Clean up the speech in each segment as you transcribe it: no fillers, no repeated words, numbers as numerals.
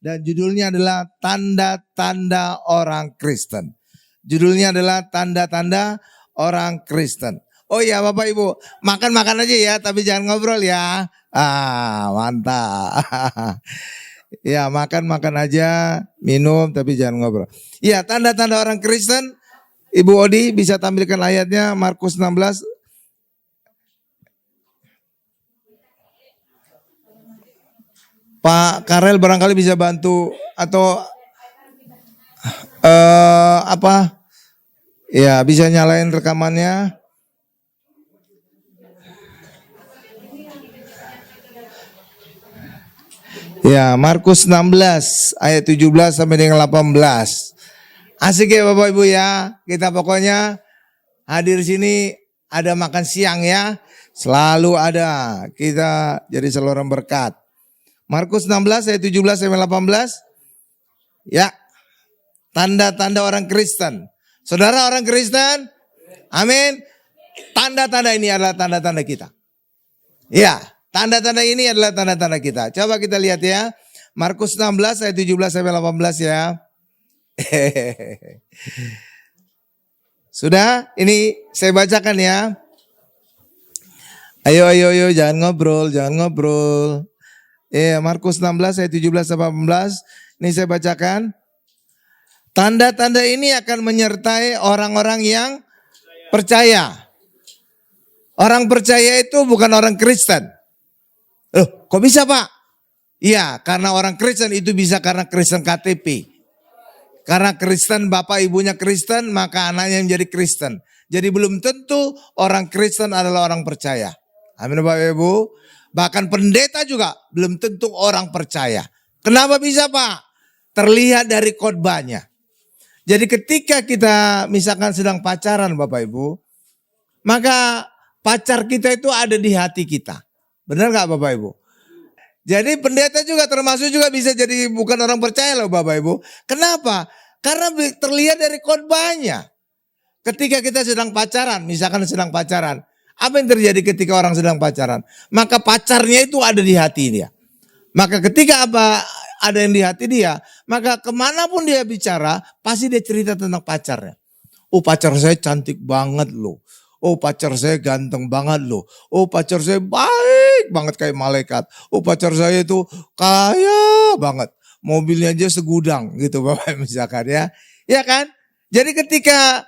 dan judulnya adalah tanda-tanda orang Kristen. Judulnya adalah tanda-tanda orang Kristen. Oh ya Bapak Ibu, makan-makan aja ya, tapi jangan ngobrol ya. Mantap. Ya makan-makan aja, minum tapi jangan ngobrol. Ya tanda-tanda orang Kristen, Ibu Odi bisa tampilkan ayatnya Markus 16. Pak Karel barangkali bisa bantu atau apa? Ya bisa nyalain rekamannya. Ya, Markus 16 ayat 17 sampai dengan 18. Asik ya Bapak Ibu ya. Kita pokoknya hadir sini ada makan siang ya. Selalu ada. Kita jadi saluran berkat. Markus 16 ayat 17 sampai 18. Ya. Tanda-tanda orang Kristen. Saudara orang Kristen? Amin. Tanda-tanda ini adalah tanda-tanda kita. Ya. Tanda-tanda ini adalah tanda-tanda kita. Coba kita lihat ya. Markus 16 ayat 17 sampai 18 ya. Sudah? Ini saya bacakan ya. Ayo jangan ngobrol. Markus 16 ayat 17 sampai 18. Ini saya bacakan. Tanda-tanda ini akan menyertai orang-orang yang percaya. Orang percaya itu bukan orang Kristen. Loh, kok bisa Pak? Iya, karena orang Kristen itu bisa karena Kristen KTP. Karena Kristen bapak ibunya Kristen, maka anaknya menjadi Kristen. Jadi belum tentu orang Kristen adalah orang percaya. Amin Bapak Ibu. Bahkan pendeta juga belum tentu orang percaya. Kenapa bisa Pak? Terlihat dari khotbahnya. Jadi ketika kita misalkan sedang pacaran Bapak Ibu, maka pacar kita itu ada di hati kita. Benar gak Bapak Ibu? Jadi pendeta juga termasuk juga bisa jadi bukan orang percaya loh Bapak Ibu. Kenapa? Karena terlihat dari khotbahnya. Ketika kita sedang pacaran, misalkan sedang pacaran. Apa yang terjadi ketika orang sedang pacaran? Maka pacarnya itu ada di hati dia. Maka ketika ada yang di hati dia, maka kemanapun dia bicara, pasti dia cerita tentang pacarnya. Oh pacar saya cantik banget loh. Oh pacar saya ganteng banget loh. Oh pacar saya baik banget kayak malaikat. Oh pacar saya itu kaya banget. Mobilnya aja segudang gitu Bapak misalkan ya. Ya kan? Jadi ketika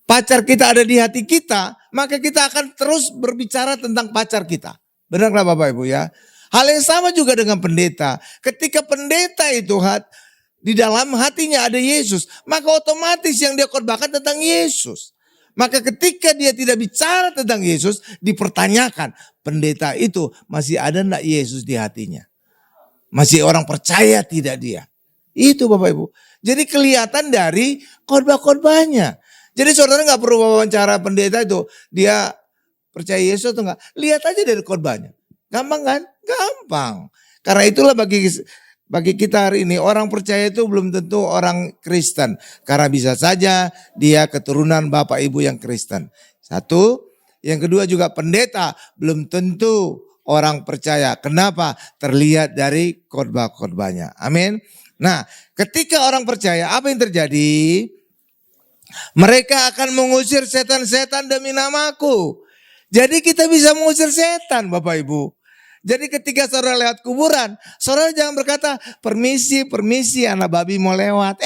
pacar kita ada di hati kita, maka kita akan terus berbicara tentang pacar kita. Benar nggak Bapak Ibu ya? Hal yang sama juga dengan pendeta. Ketika pendeta itu di dalam hatinya ada Yesus, maka otomatis yang dia khotbahkan tentang Yesus. Maka ketika dia tidak bicara tentang Yesus, dipertanyakan pendeta itu masih ada enggak Yesus di hatinya? Masih orang percaya tidak dia? Itu Bapak Ibu. Jadi kelihatan dari khotbah-khotbahnya. Jadi saudara nggak perlu wawancara pendeta itu, dia percaya Yesus atau enggak? Lihat aja dari khotbahnya. Gampang kan? Gampang. Karena itulah bagi kita hari ini orang percaya itu belum tentu orang Kristen. Karena bisa saja dia keturunan bapak ibu yang Kristen. Satu. Yang kedua juga pendeta belum tentu orang percaya. Kenapa? Terlihat dari khotbah-khotbahnya. Amin. Nah ketika orang percaya apa yang terjadi? Mereka akan mengusir setan-setan demi namaku. Jadi kita bisa mengusir setan Bapak Ibu. Jadi ketika saudara lewat kuburan, saudara jangan berkata, permisi anak babi mau lewat.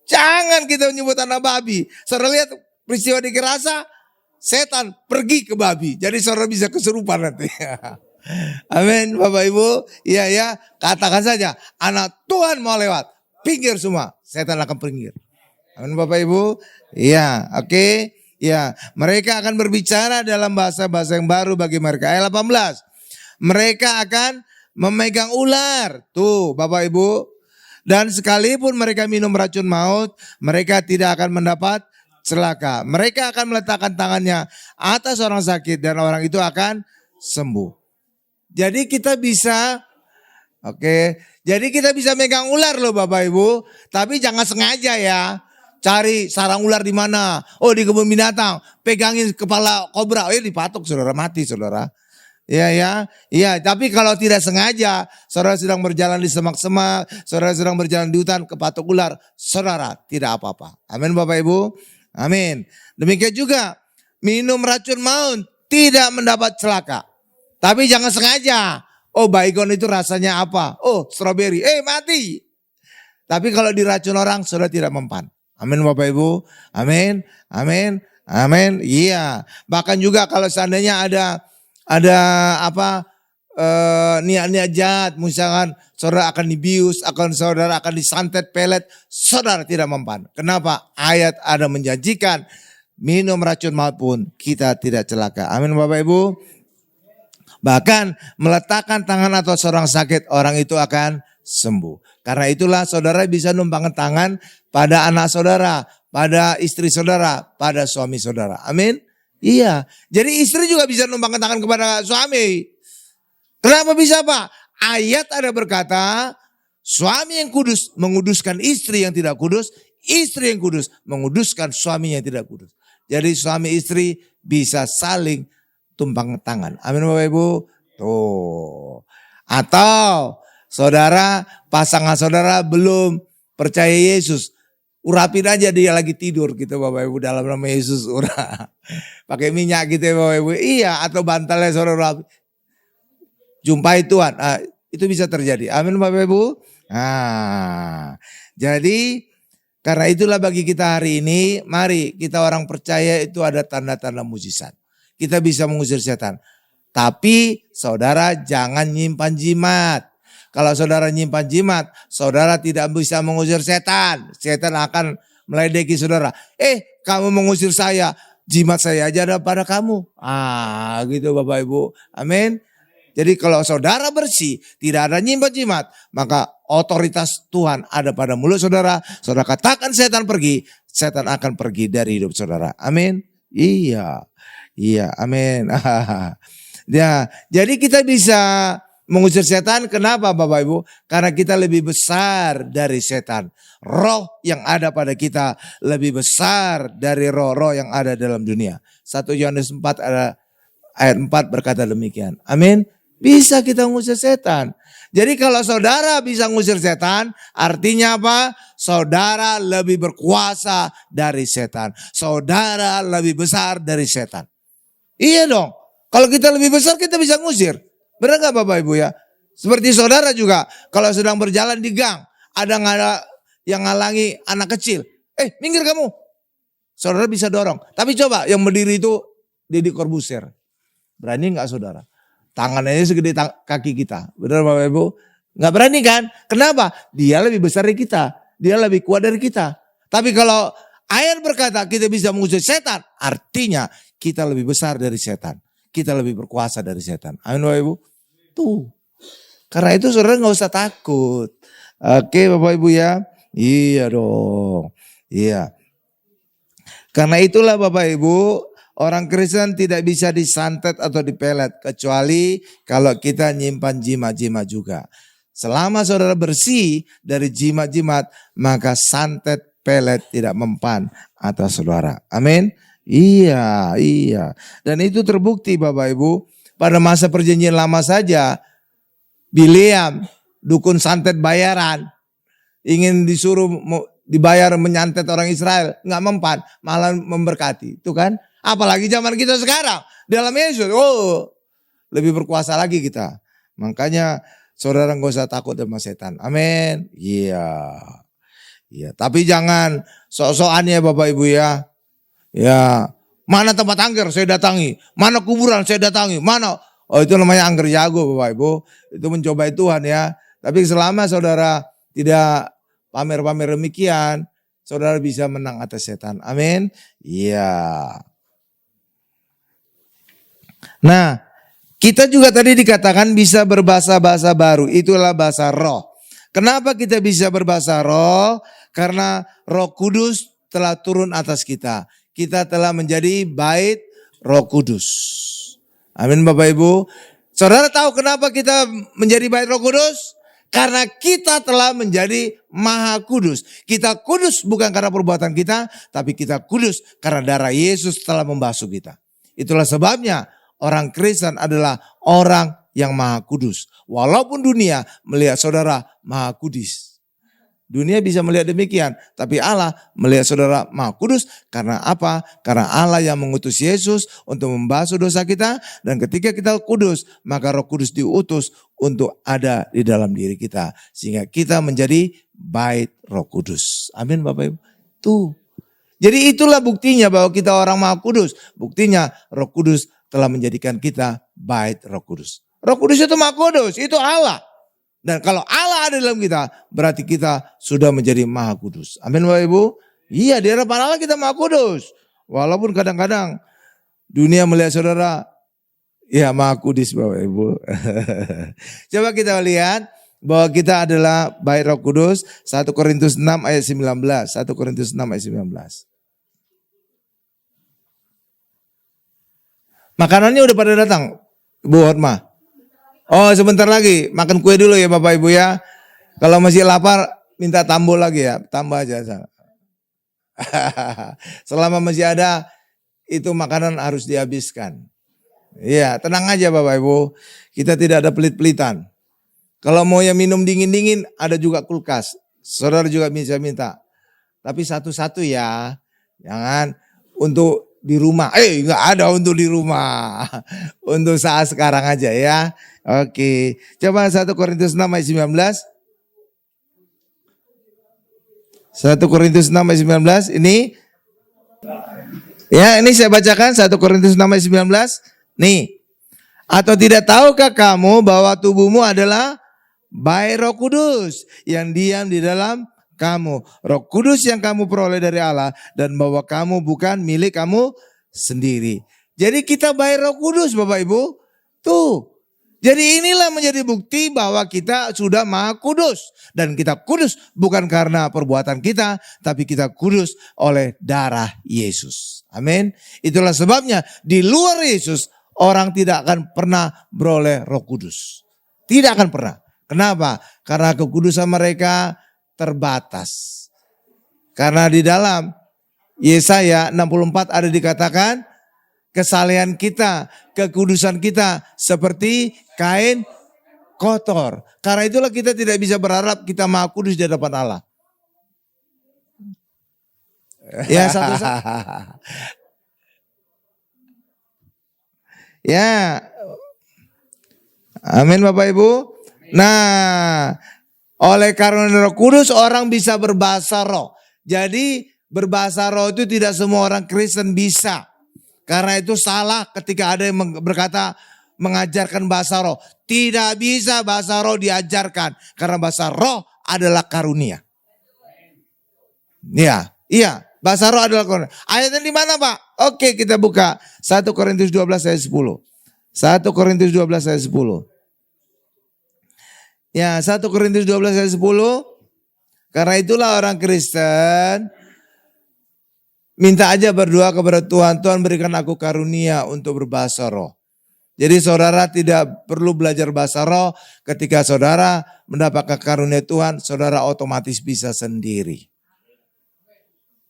Jangan kita menyebut anak babi. Saudara lihat peristiwa di Gerasa, setan pergi ke babi. Jadi saudara bisa kesurupan nanti. Amin Bapak Ibu. Iya ya, katakan saja, anak Tuhan mau lewat. Pinggir semua, setan akan pinggir. Amin Bapak Ibu. Iya, oke. Ya, mereka akan berbicara dalam bahasa-bahasa yang baru bagi mereka. Ayat 18. Mereka akan memegang ular. Tuh Bapak Ibu. Dan sekalipun mereka minum racun maut, mereka tidak akan mendapat celaka. Mereka akan meletakkan tangannya atas orang sakit dan orang itu akan sembuh. Jadi kita bisa, jadi kita bisa megang ular loh Bapak Ibu. Tapi jangan sengaja ya. Cari sarang ular di mana? Oh di kebun binatang. Pegangin kepala kobra. Dipatok saudara, mati saudara. Iya. Tapi kalau tidak sengaja, saudara sedang berjalan di semak-semak, saudara sedang berjalan di hutan, kepatok ular, saudara tidak apa-apa. Amin Bapak Ibu. Amin. Demikian juga minum racun maut tidak mendapat celaka. Tapi jangan sengaja. Oh baygon itu rasanya apa? Oh stroberi. Mati. Tapi kalau diracun orang, saudara tidak mempan. Amin Bapak Ibu. Amin. Iya. Bahkan juga kalau seandainya ada niat-niat jahat, misalkan saudara akan dibius, saudara akan disantet pelet, saudara tidak mempan. Kenapa? Ayat ada menjanjikan minum racun maut pun kita tidak celaka. Amin Bapak Ibu. Bahkan meletakkan tangan atau seorang sakit, orang itu akan sembuh. Karena itulah saudara bisa numpangkan tangan pada anak saudara, pada istri saudara, pada suami saudara. Amin. Iya. Jadi istri juga bisa numpangkan tangan kepada suami. Kenapa bisa Pak? Ayat ada berkata, suami yang kudus menguduskan istri yang tidak kudus, istri yang kudus menguduskan suami yang tidak kudus. Jadi suami istri bisa saling tumpang tangan. Amin Bapak Ibu. Tuh. Atau pasangan saudara belum percaya Yesus. Urapin aja dia lagi tidur gitu Bapak Ibu, dalam nama Yesus urap. Pakai minyak gitu ya Bapak Ibu. Iya, atau bantalnya saudara urap. Jumpai Tuhan. Itu bisa terjadi. Amin Bapak Ibu. Jadi karena itulah bagi kita hari ini, mari kita orang percaya itu ada tanda-tanda mujizat. Kita bisa mengusir setan. Tapi saudara jangan nyimpan jimat. Kalau saudara nyimpan jimat, saudara tidak bisa mengusir setan. Setan akan meledeki saudara. Kamu mengusir saya, jimat saya aja ada pada kamu. Gitu Bapak Ibu. Amin. Jadi kalau saudara bersih, tidak ada nyimpan jimat, maka otoritas Tuhan ada pada mulut saudara. Saudara katakan setan pergi, setan akan pergi dari hidup saudara. Amin. Iya, amin. Ya, jadi kita bisa mengusir setan. Kenapa Bapak Ibu? Karena kita lebih besar dari setan. Roh yang ada pada kita lebih besar dari roh-roh yang ada dalam dunia. 1 Yohanes 4 ada ayat 4 berkata demikian. Amin. Bisa kita mengusir setan. Jadi kalau saudara bisa mengusir setan, artinya apa? Saudara lebih berkuasa dari setan. Saudara lebih besar dari setan. Iya dong. Kalau kita lebih besar kita bisa ngusir. Benar gak Bapak Ibu ya? Seperti saudara juga. Kalau sedang berjalan di gang. Ada yang ngalangi anak kecil. Minggir kamu. Saudara bisa dorong. Tapi coba yang berdiri itu Deddy Corbuzier. Berani gak saudara? Tangannya segede kaki kita. Benar Bapak Ibu? Gak berani kan? Kenapa? Dia lebih besar dari kita. Dia lebih kuat dari kita. Tapi kalau ayat berkata kita bisa mengusir setan. Artinya kita lebih besar dari setan. Kita lebih berkuasa dari setan. Amin Bapak Ibu? Tuh. Karena itu saudara gak usah takut. Oke Bapak Ibu ya. Iya dong. Iya. Karena itulah Bapak Ibu. Orang Kristen tidak bisa disantet atau dipelet. Kecuali kalau kita nyimpan jimat-jimat juga. Selama saudara bersih dari jimat-jimat. Maka santet pelet tidak mempan atas saudara. Amin. Iya. Dan itu terbukti Bapak Ibu. Pada masa perjanjian lama saja. Bileam, dukun santet bayaran. Ingin disuruh dibayar menyantet orang Israel. Nggak mempan. Malah memberkati. Itu kan. Apalagi zaman kita sekarang. Dalam Yesus. Lebih berkuasa lagi kita. Makanya saudara gak usah takut sama setan. Amin. Iya. Tapi jangan sok-sokan ya Bapak Ibu ya. Ya. Mana tempat angker saya datangi. Mana kuburan saya datangi. Mana. Itu namanya angker jago Bapak Ibu. Itu mencobai Tuhan ya. Tapi selama saudara tidak pamer-pamer demikian. Saudara bisa menang atas setan. Amin. Iya. Nah, kita juga tadi dikatakan bisa berbahasa-bahasa baru. Itulah bahasa roh. Kenapa kita bisa berbahasa roh? Karena Roh Kudus telah turun atas kita. Kita telah menjadi bait Roh Kudus. Amin Bapak Ibu. Saudara tahu kenapa kita menjadi bait Roh Kudus? Karena kita telah menjadi Maha Kudus. Kita kudus bukan karena perbuatan kita, tapi kita kudus karena darah Yesus telah membasuh kita. Itulah sebabnya orang Kristen adalah orang yang maha kudus. Walaupun dunia melihat saudara maha kudus. Dunia bisa melihat demikian, tapi Allah melihat saudara maha kudus. Karena apa? Karena Allah yang mengutus Yesus untuk membasuh dosa kita. Dan ketika kita kudus, maka Roh Kudus diutus untuk ada di dalam diri kita. Sehingga kita menjadi bait Roh Kudus. Amin Bapak Ibu. Tuh. Jadi itulah buktinya bahwa kita orang maha kudus. Buktinya Roh Kudus telah menjadikan kita bait Roh Kudus. Roh Kudus itu maha kudus, itu Allah. Dan kalau Allah ada dalam kita, berarti kita sudah menjadi maha kudus. Amin Bapak Ibu. Iya, di hadapan Allah kita maha kudus. Walaupun kadang-kadang dunia melihat saudara, ya maha kudus Bapak Ibu. Coba kita lihat bahwa kita adalah bait Roh Kudus. 1 Korintus 6 ayat 19. 1 Korintus 6 ayat 19. Makanannya udah pada datang, Bu Hotma. Oh sebentar lagi, makan kue dulu ya Bapak Ibu ya. Kalau masih lapar, minta tambah lagi ya, tambah aja. Selama masih ada, itu makanan harus dihabiskan. Iya, tenang aja Bapak Ibu, kita tidak ada pelit-pelitan. Kalau mau yang minum dingin-dingin, ada juga kulkas. Saudara juga bisa minta. Tapi satu-satu ya, jangan untuk di rumah. Enggak ada untuk di rumah. Untuk saat sekarang aja ya. Oke. Coba 1 Korintus 6 ayat 19. 1 Korintus 6 ayat 19. Ini. Ya ini saya bacakan 1 Korintus 6 ayat 19. Nih. Atau tidak tahukah kamu bahwa tubuhmu adalah bait Roh Kudus yang diam di dalam kamu. Roh Kudus yang kamu peroleh dari Allah dan bahwa kamu bukan milik kamu sendiri. Jadi kita bait Roh Kudus Bapak Ibu. Tuh. Jadi inilah menjadi bukti bahwa kita sudah maha kudus. Dan kita kudus bukan karena perbuatan kita, tapi kita kudus oleh darah Yesus. Amin. Itulah sebabnya di luar Yesus orang tidak akan pernah beroleh Roh Kudus. Tidak akan pernah. Kenapa? Karena kekudusan mereka terbatas. Karena di dalam Yesaya 64 ada dikatakan kesalehan kita, kekudusan kita seperti kain kotor. Karena itulah kita tidak bisa berharap kita maha kudus di hadapan Allah. Ya satu-satu. Ya. Amin Bapak Ibu. Nah, oleh karena Roh Kudus orang bisa berbahasa roh. Jadi berbahasa roh itu tidak semua orang Kristen bisa. Karena itu salah ketika ada yang berkata mengajarkan bahasa roh. Tidak bisa bahasa roh diajarkan. Karena bahasa roh adalah karunia. Iya. Bahasa roh adalah karunia. Ayatnya di mana Pak? Oke kita buka. 1 Korintus 12 ayat 10. 1 Korintus 12 ayat 10. Ya 1 Korintus 12 ayat 10. Karena itulah orang Kristen minta aja berdoa kepada Tuhan. Tuhan berikan aku karunia untuk berbahasa roh. Jadi saudara tidak perlu belajar bahasa roh. Ketika saudara mendapatkan karunia Tuhan, saudara otomatis bisa sendiri.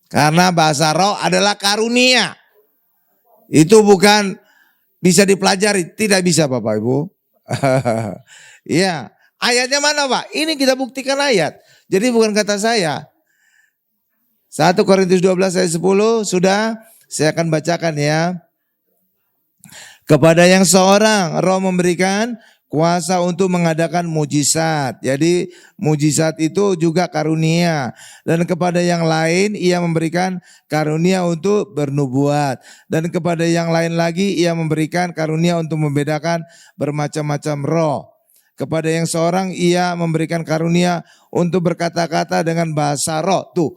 Karena bahasa roh adalah karunia. Itu bukan bisa dipelajari. Tidak bisa Bapak Ibu. Iya. Ayatnya mana Pak? Ini kita buktikan ayat. Jadi bukan kata saya. 1 Korintus 12 ayat 10 sudah saya akan bacakan ya. Kepada yang seorang roh memberikan kuasa untuk mengadakan mujizat. Jadi mujizat itu juga karunia. Dan kepada yang lain ia memberikan karunia untuk bernubuat. Dan kepada yang lain lagi ia memberikan karunia untuk membedakan bermacam-macam roh. Kepada yang seorang ia memberikan karunia untuk berkata-kata dengan bahasa roh. Tuh.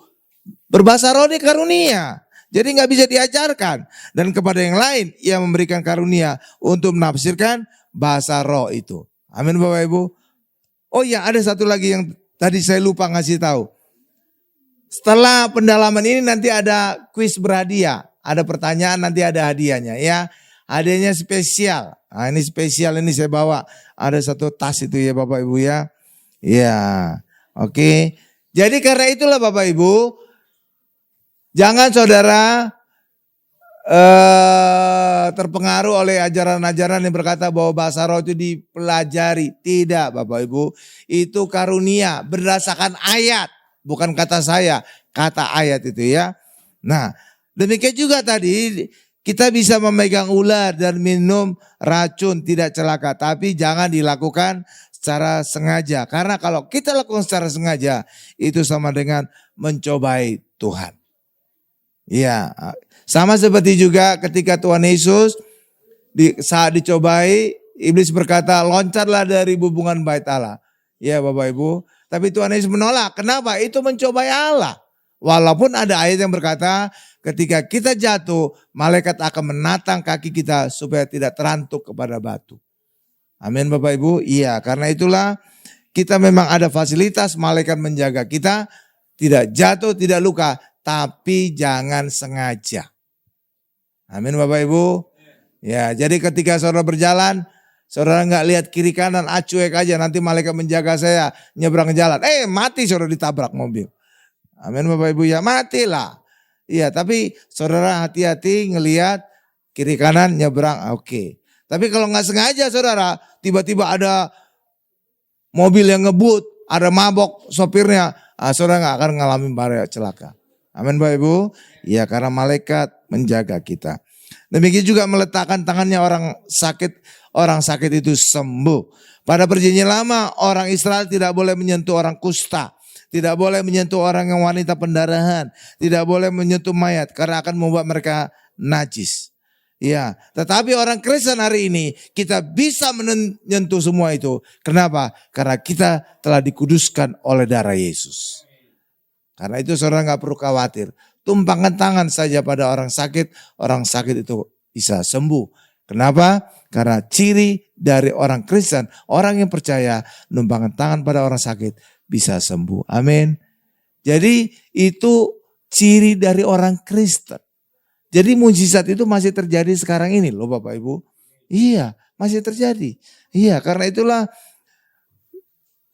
Berbahasa roh ini karunia. Jadi nggak bisa diajarkan. Dan kepada yang lain ia memberikan karunia untuk menafsirkan bahasa roh itu. Amin Bapak Ibu. Oh ya ada satu lagi yang tadi saya lupa ngasih tahu. Setelah pendalaman ini nanti ada kuis berhadiah. Ada pertanyaan nanti ada hadiahnya ya. Hadiahnya spesial. Nah ini spesial ini saya bawa. Ada satu tas itu ya Bapak Ibu ya. Ya oke. Jadi karena itulah Bapak Ibu. Jangan saudara terpengaruh oleh ajaran-ajaran yang berkata bahwa bahasa roh itu dipelajari. Tidak Bapak Ibu, itu karunia berdasarkan ayat, bukan kata saya, kata ayat itu ya. Nah, demikian juga tadi kita bisa memegang ular dan minum racun tidak celaka, tapi jangan dilakukan secara sengaja. Karena kalau kita lakukan secara sengaja, itu sama dengan mencobai Tuhan. Iya, sama seperti juga ketika Tuhan Yesus saat dicobai, iblis berkata, loncatlah dari hubungan bait Allah. Ya Bapak Ibu, tapi Tuhan Yesus menolak. Kenapa? Itu mencobai Allah. Walaupun ada ayat yang berkata, ketika kita jatuh, malaikat akan menatang kaki kita supaya tidak terantuk kepada batu. Amin Bapak Ibu. Iya, karena itulah kita memang ada fasilitas malaikat menjaga kita, tidak jatuh, tidak luka, tapi jangan sengaja. Amin Bapak Ibu. Ya, jadi ketika saudara berjalan, saudara nggak lihat kiri kanan, cuek aja, nanti malaikat menjaga saya nyebrang jalan. Mati saudara ditabrak mobil. Amin Bapak Ibu ya, matilah. Iya, tapi saudara hati-hati ngelihat kiri kanan nyebrang, oke. Tapi kalau nggak sengaja saudara, tiba-tiba ada mobil yang ngebut, ada mabok sopirnya, saudara nggak akan ngalamin bahaya celaka. Amin Bapak Ibu. Ya, karena malaikat menjaga kita. Demikian juga meletakkan tangannya orang sakit itu sembuh. Pada perjanjian lama orang Israel tidak boleh menyentuh orang kusta. Tidak boleh menyentuh orang yang wanita pendarahan. Tidak boleh menyentuh mayat karena akan membuat mereka najis. Ya, tetapi orang Kristen hari ini kita bisa menyentuh semua itu. Kenapa? Karena kita telah dikuduskan oleh darah Yesus. Karena itu saudara nggak perlu khawatir. Tumpangkan tangan saja pada orang sakit itu bisa sembuh. Kenapa? Karena ciri dari orang Kristen, orang yang percaya, numpangkan tangan pada orang sakit bisa sembuh. Amin. Jadi itu ciri dari orang Kristen. Jadi mujizat itu masih terjadi sekarang ini loh Bapak Ibu. Iya, masih terjadi. Iya, karena itulah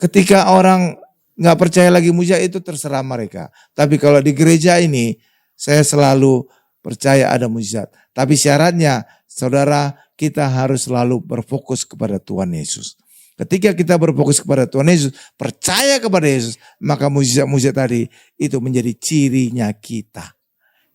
ketika orang nggak percaya lagi mujizat itu terserah mereka. Tapi kalau di gereja ini saya selalu percaya ada mujizat. Tapi syaratnya saudara kita harus selalu berfokus kepada Tuhan Yesus. Ketika kita berfokus kepada Tuhan Yesus, percaya kepada Yesus, maka mujizat-mujizat tadi itu menjadi cirinya kita.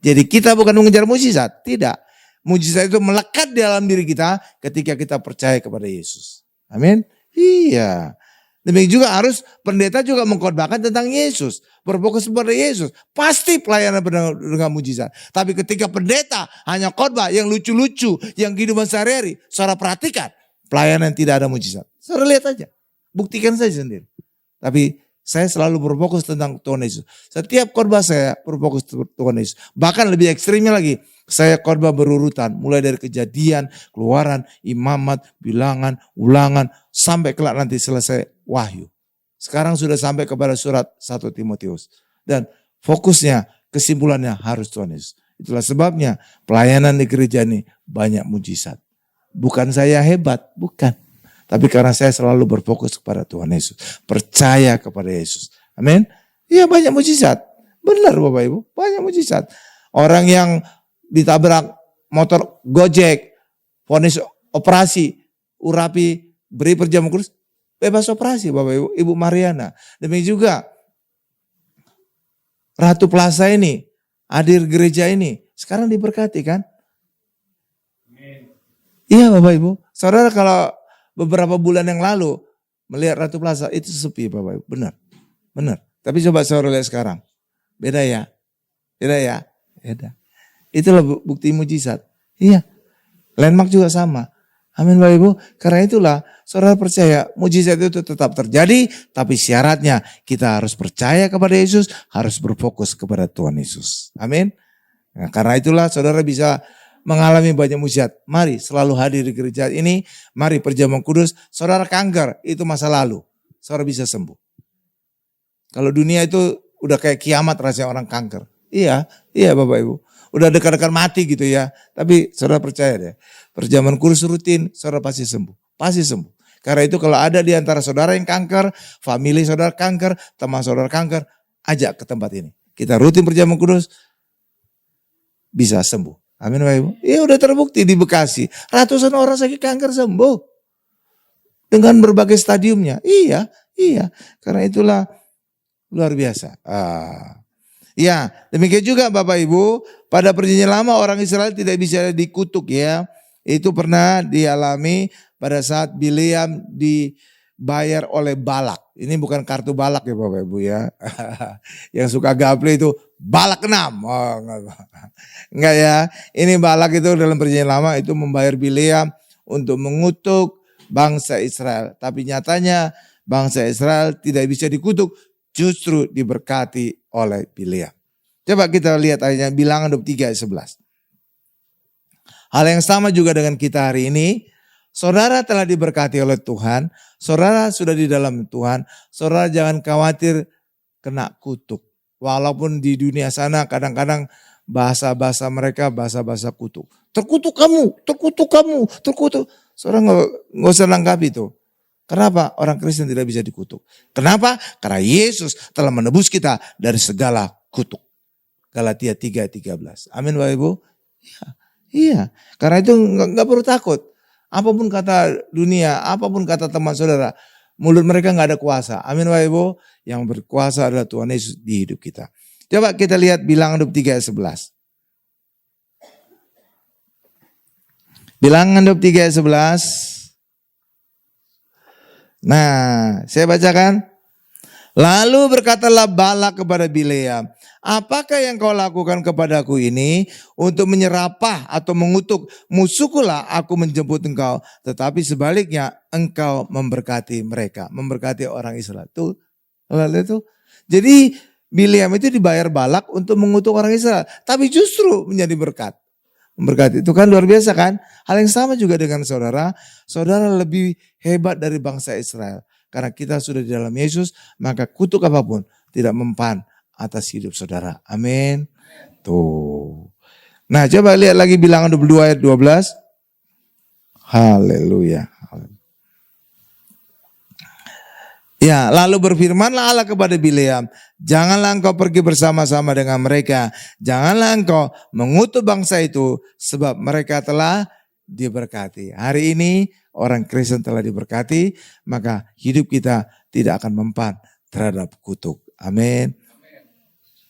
Jadi kita bukan mengejar mujizat, tidak. Mujizat itu melekat di dalam diri kita ketika kita percaya kepada Yesus. Amin. Iya. Demikian juga harus pendeta juga mengkhotbahkan tentang Yesus. Berfokus kepada Yesus. Pasti pelayanan dengan mujizat. Tapi ketika pendeta hanya khotbah yang lucu-lucu, yang kehidupan sehari-hari, saudara perhatikan. Pelayanan tidak ada mujizat. Saudara lihat aja. Buktikan saja sendiri. Tapi saya selalu berfokus tentang Tuhan Yesus. Setiap khotbah saya berfokus Tuhan Yesus. Bahkan lebih ekstrimnya lagi. Saya khotbah berurutan. Mulai dari Kejadian, Keluaran, Imamat, Bilangan, Ulangan. Sampai kelak nanti selesai Wahyu. Sekarang sudah sampai kepada surat 1 Timotius. Dan fokusnya, kesimpulannya harus Tuhan Yesus. Itulah sebabnya pelayanan di gereja ini banyak mujizat. Bukan saya hebat, bukan. Tapi karena saya selalu berfokus kepada Tuhan Yesus. Percaya kepada Yesus. Amin. Iya banyak mujizat. Benar Bapak Ibu, banyak mujizat. Orang yang ditabrak motor Gojek, vonis operasi, urapi, beri perjamuan kudus, bebas operasi Bapak Ibu. Ibu Mariana. Demikian juga Ratu Plaza ini, hadir gereja ini, sekarang diberkati kan? Iya Bapak Ibu. Saudara kalau beberapa bulan yang lalu melihat Ratu Plaza itu sepi Bapak Ibu. Benar. Benar. Tapi coba saudara lihat sekarang. Beda ya. Beda ya. Beda. Itulah bukti mujizat. Iya. Landmark juga sama. Amin Bapak Ibu. Karena itulah saudara percaya mujizat itu tetap terjadi. Tapi syaratnya kita harus percaya kepada Yesus. Harus berfokus kepada Tuhan Yesus. Amin. Nah, karena itulah saudara bisa mengalami banyak mujizat. Mari selalu hadir di gereja ini. Mari perjamuan kudus. Saudara kanker itu masa lalu. Saudara bisa sembuh. Kalau dunia itu udah kayak kiamat rasanya orang kanker. Iya Bapak Ibu. Udah dekat-dekat mati gitu ya. Tapi saudara percaya deh. Perjamuan kudus rutin, saudara pasti sembuh. Pasti sembuh. Karena itu kalau ada di antara saudara yang kanker, famili saudara kanker, teman saudara kanker, ajak ke tempat ini. Kita rutin perjamuan kudus, bisa sembuh. Amin Bapak Ibu. Ya udah terbukti di Bekasi. Ratusan orang sakit kanker sembuh. Dengan berbagai stadiumnya. Iya. Karena itulah luar biasa. Ya, demikian juga Bapak Ibu. Pada perjanjian lama orang Israel tidak bisa dikutuk ya. Itu pernah dialami pada saat Bileam dibayar oleh Balak. Ini bukan kartu Balak ya Bapak Ibu ya. Yang suka gaple itu Balak 6. Oh, enggak ya. Ini Balak itu dalam perjanjian lama itu membayar Bileam untuk mengutuk bangsa Israel. Tapi nyatanya bangsa Israel tidak bisa dikutuk, justru diberkati oleh Bileam. Coba kita lihat ayatnya Bilangan 23 ayat 11. Hal yang sama juga dengan kita hari ini. Saudara telah diberkati oleh Tuhan. Saudara sudah di dalam Tuhan. Saudara jangan khawatir kena kutuk. Walaupun di dunia sana kadang-kadang bahasa-bahasa mereka bahasa-bahasa kutuk. Terkutuk kamu, terkutuk kamu, terkutuk. Saudara nggak usah nanggapi itu. Kenapa orang Kristen tidak bisa dikutuk? Kenapa? Karena Yesus telah menebus kita dari segala kutuk. Galatia 3:13. Amin Bapak Ibu. Iya. Karena itu nggak perlu takut. Apapun kata dunia, apapun kata teman saudara, mulut mereka nggak ada kuasa. Amin Bapak Ibu. Yang berkuasa adalah Tuhan Yesus di hidup kita. Coba kita lihat Bilangan 23 ayat 11. Bilangan 23 ayat 11. Nah, saya bacakan. Lalu berkatalah Balak kepada Bileam, apakah yang kau lakukan kepadaku ini untuk menyerapah atau mengutuk? Musuhkulah aku menjemput engkau, tetapi sebaliknya engkau memberkati mereka, memberkati orang Israel. Tuh, itu. Jadi Bileam itu dibayar Balak untuk mengutuk orang Israel, tapi justru menjadi berkat. Memberkati itu kan luar biasa kan? Hal yang sama juga dengan saudara. Saudara lebih hebat dari bangsa Israel. Karena kita sudah di dalam Yesus, maka kutuk apapun tidak mempan atas hidup saudara. Amin. Tuh. Nah coba lihat lagi Bilangan 22 ayat 12. Haleluya. Ya, lalu berfirmanlah Allah kepada Bileam, janganlah engkau pergi bersama-sama dengan mereka. Janganlah engkau mengutuk bangsa itu, sebab mereka telah diberkati. Hari ini orang Kristen telah diberkati, maka hidup kita tidak akan mempan terhadap kutuk. Amin.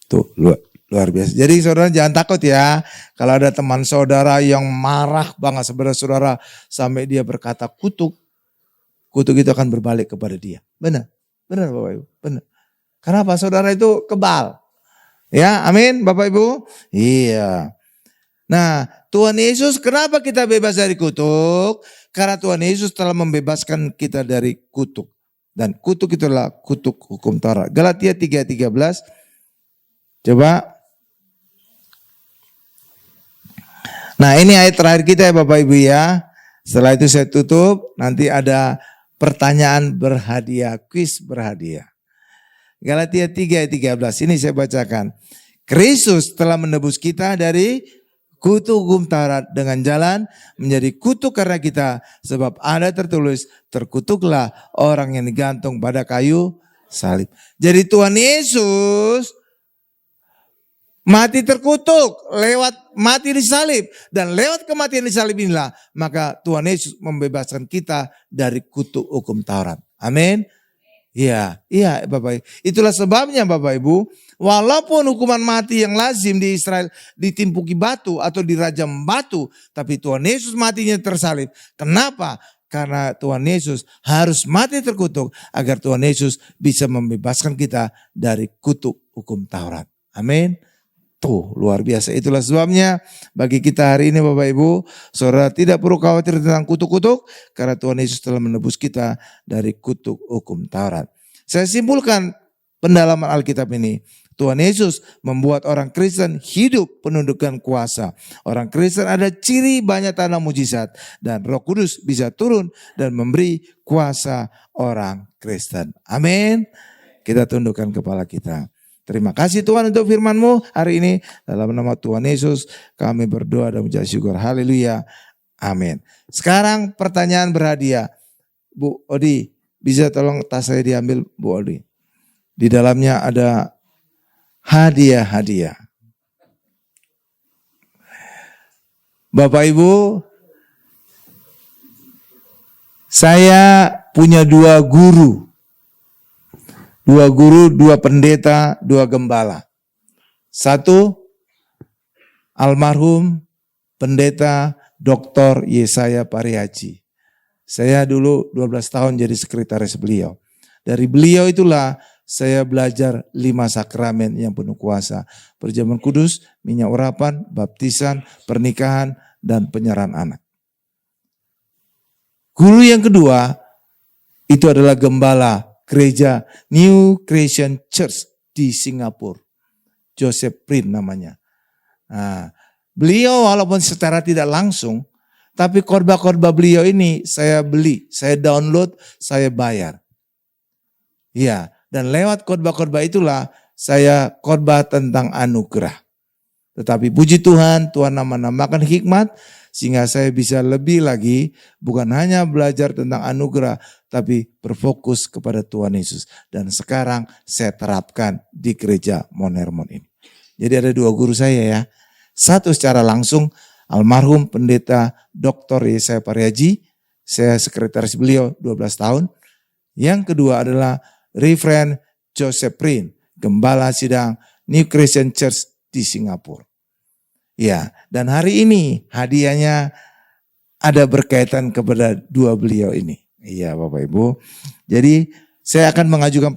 Tuh, luar biasa. Jadi saudara jangan takut ya. Kalau ada teman saudara yang marah banget sebenarnya saudara sampai dia berkata kutuk itu akan berbalik kepada dia. Benar Bapak Ibu, benar. Kenapa? Saudara itu kebal. Ya, amin Bapak Ibu. Iya. Nah, Tuhan Yesus kenapa kita bebas dari kutuk? Karena Tuhan Yesus telah membebaskan kita dari kutuk. Dan kutuk itulah kutuk hukum Taurat. Galatia 3:13. Coba. Nah, ini ayat terakhir kita ya Bapak Ibu ya. Setelah itu saya tutup, nanti ada pertanyaan berhadiah, kuis berhadiah. Galatia 3 ayat 13, ini saya bacakan. Kristus telah menebus kita dari kutuk hukum Taurat dengan jalan menjadi kutuk karena kita. Sebab ada tertulis, terkutuklah orang yang digantung pada kayu salib. Jadi Tuhan Yesus mati terkutuk lewat mati di salib. Dan lewat kematian di salib inilah maka Tuhan Yesus membebaskan kita dari kutuk hukum Taurat. Amin. Iya Bapak Ibu. Itulah sebabnya Bapak Ibu, walaupun hukuman mati yang lazim di Israel ditimpuki batu atau dirajam batu, tapi Tuhan Yesus matinya tersalib. Kenapa? Karena Tuhan Yesus harus mati terkutuk agar Tuhan Yesus bisa membebaskan kita dari kutuk hukum Taurat. Amin. Tuh luar biasa. Itulah sebabnya bagi kita hari ini Bapak Ibu, saudara tidak perlu khawatir tentang kutuk-kutuk karena Tuhan Yesus telah menebus kita dari kutuk hukum Taurat. Saya simpulkan pendalaman Alkitab ini. Tuhan Yesus membuat orang Kristen hidup penuh dengan kuasa. Orang Kristen ada ciri banyak tanda mujizat dan Roh Kudus bisa turun dan memberi kuasa orang Kristen. Amin. Kita tundukkan kepala kita. Terima kasih Tuhan untuk firman-Mu hari ini. Dalam nama Tuhan Yesus kami berdoa dan mengucap syukur. Haleluya. Amin. Sekarang pertanyaan berhadiah. Bu Odi, bisa tolong tas saya diambil Bu Odi. Di dalamnya ada hadiah-hadiah. Bapak Ibu, saya punya dua guru, dua pendeta, dua gembala. Satu, almarhum pendeta Dr. Yesaya Pariaji. Saya dulu 12 tahun jadi sekretaris beliau. Dari beliau itulah saya belajar 5 sakramen yang penuh kuasa. Perjamuan kudus, minyak urapan, baptisan, pernikahan, dan penyerahan anak. Guru yang kedua itu adalah gembala gereja New Creation Church di Singapura. Joseph Prin namanya. Nah, beliau walaupun secara tidak langsung, tapi khotbah-khotbah beliau ini saya beli, saya download, saya bayar. Iya, dan lewat khotbah-khotbah itulah saya khotbah tentang anugerah. Tetapi puji Tuhan, Tuhan nambahkan hikmat sehingga saya bisa lebih lagi bukan hanya belajar tentang anugerah, tapi berfokus kepada Tuhan Yesus. Dan sekarang saya terapkan di gereja Mount Hermon ini. Jadi ada dua guru saya ya. Satu secara langsung almarhum pendeta Dr. Yesaya Pariaji, saya sekretaris beliau 12 tahun. Yang kedua adalah Reverend Joseph Prin, gembala sidang New Christian Church di Singapura. Ya, dan hari ini hadiahnya ada berkaitan kepada dua beliau ini. Iya Bapak Ibu. Jadi saya akan mengajukan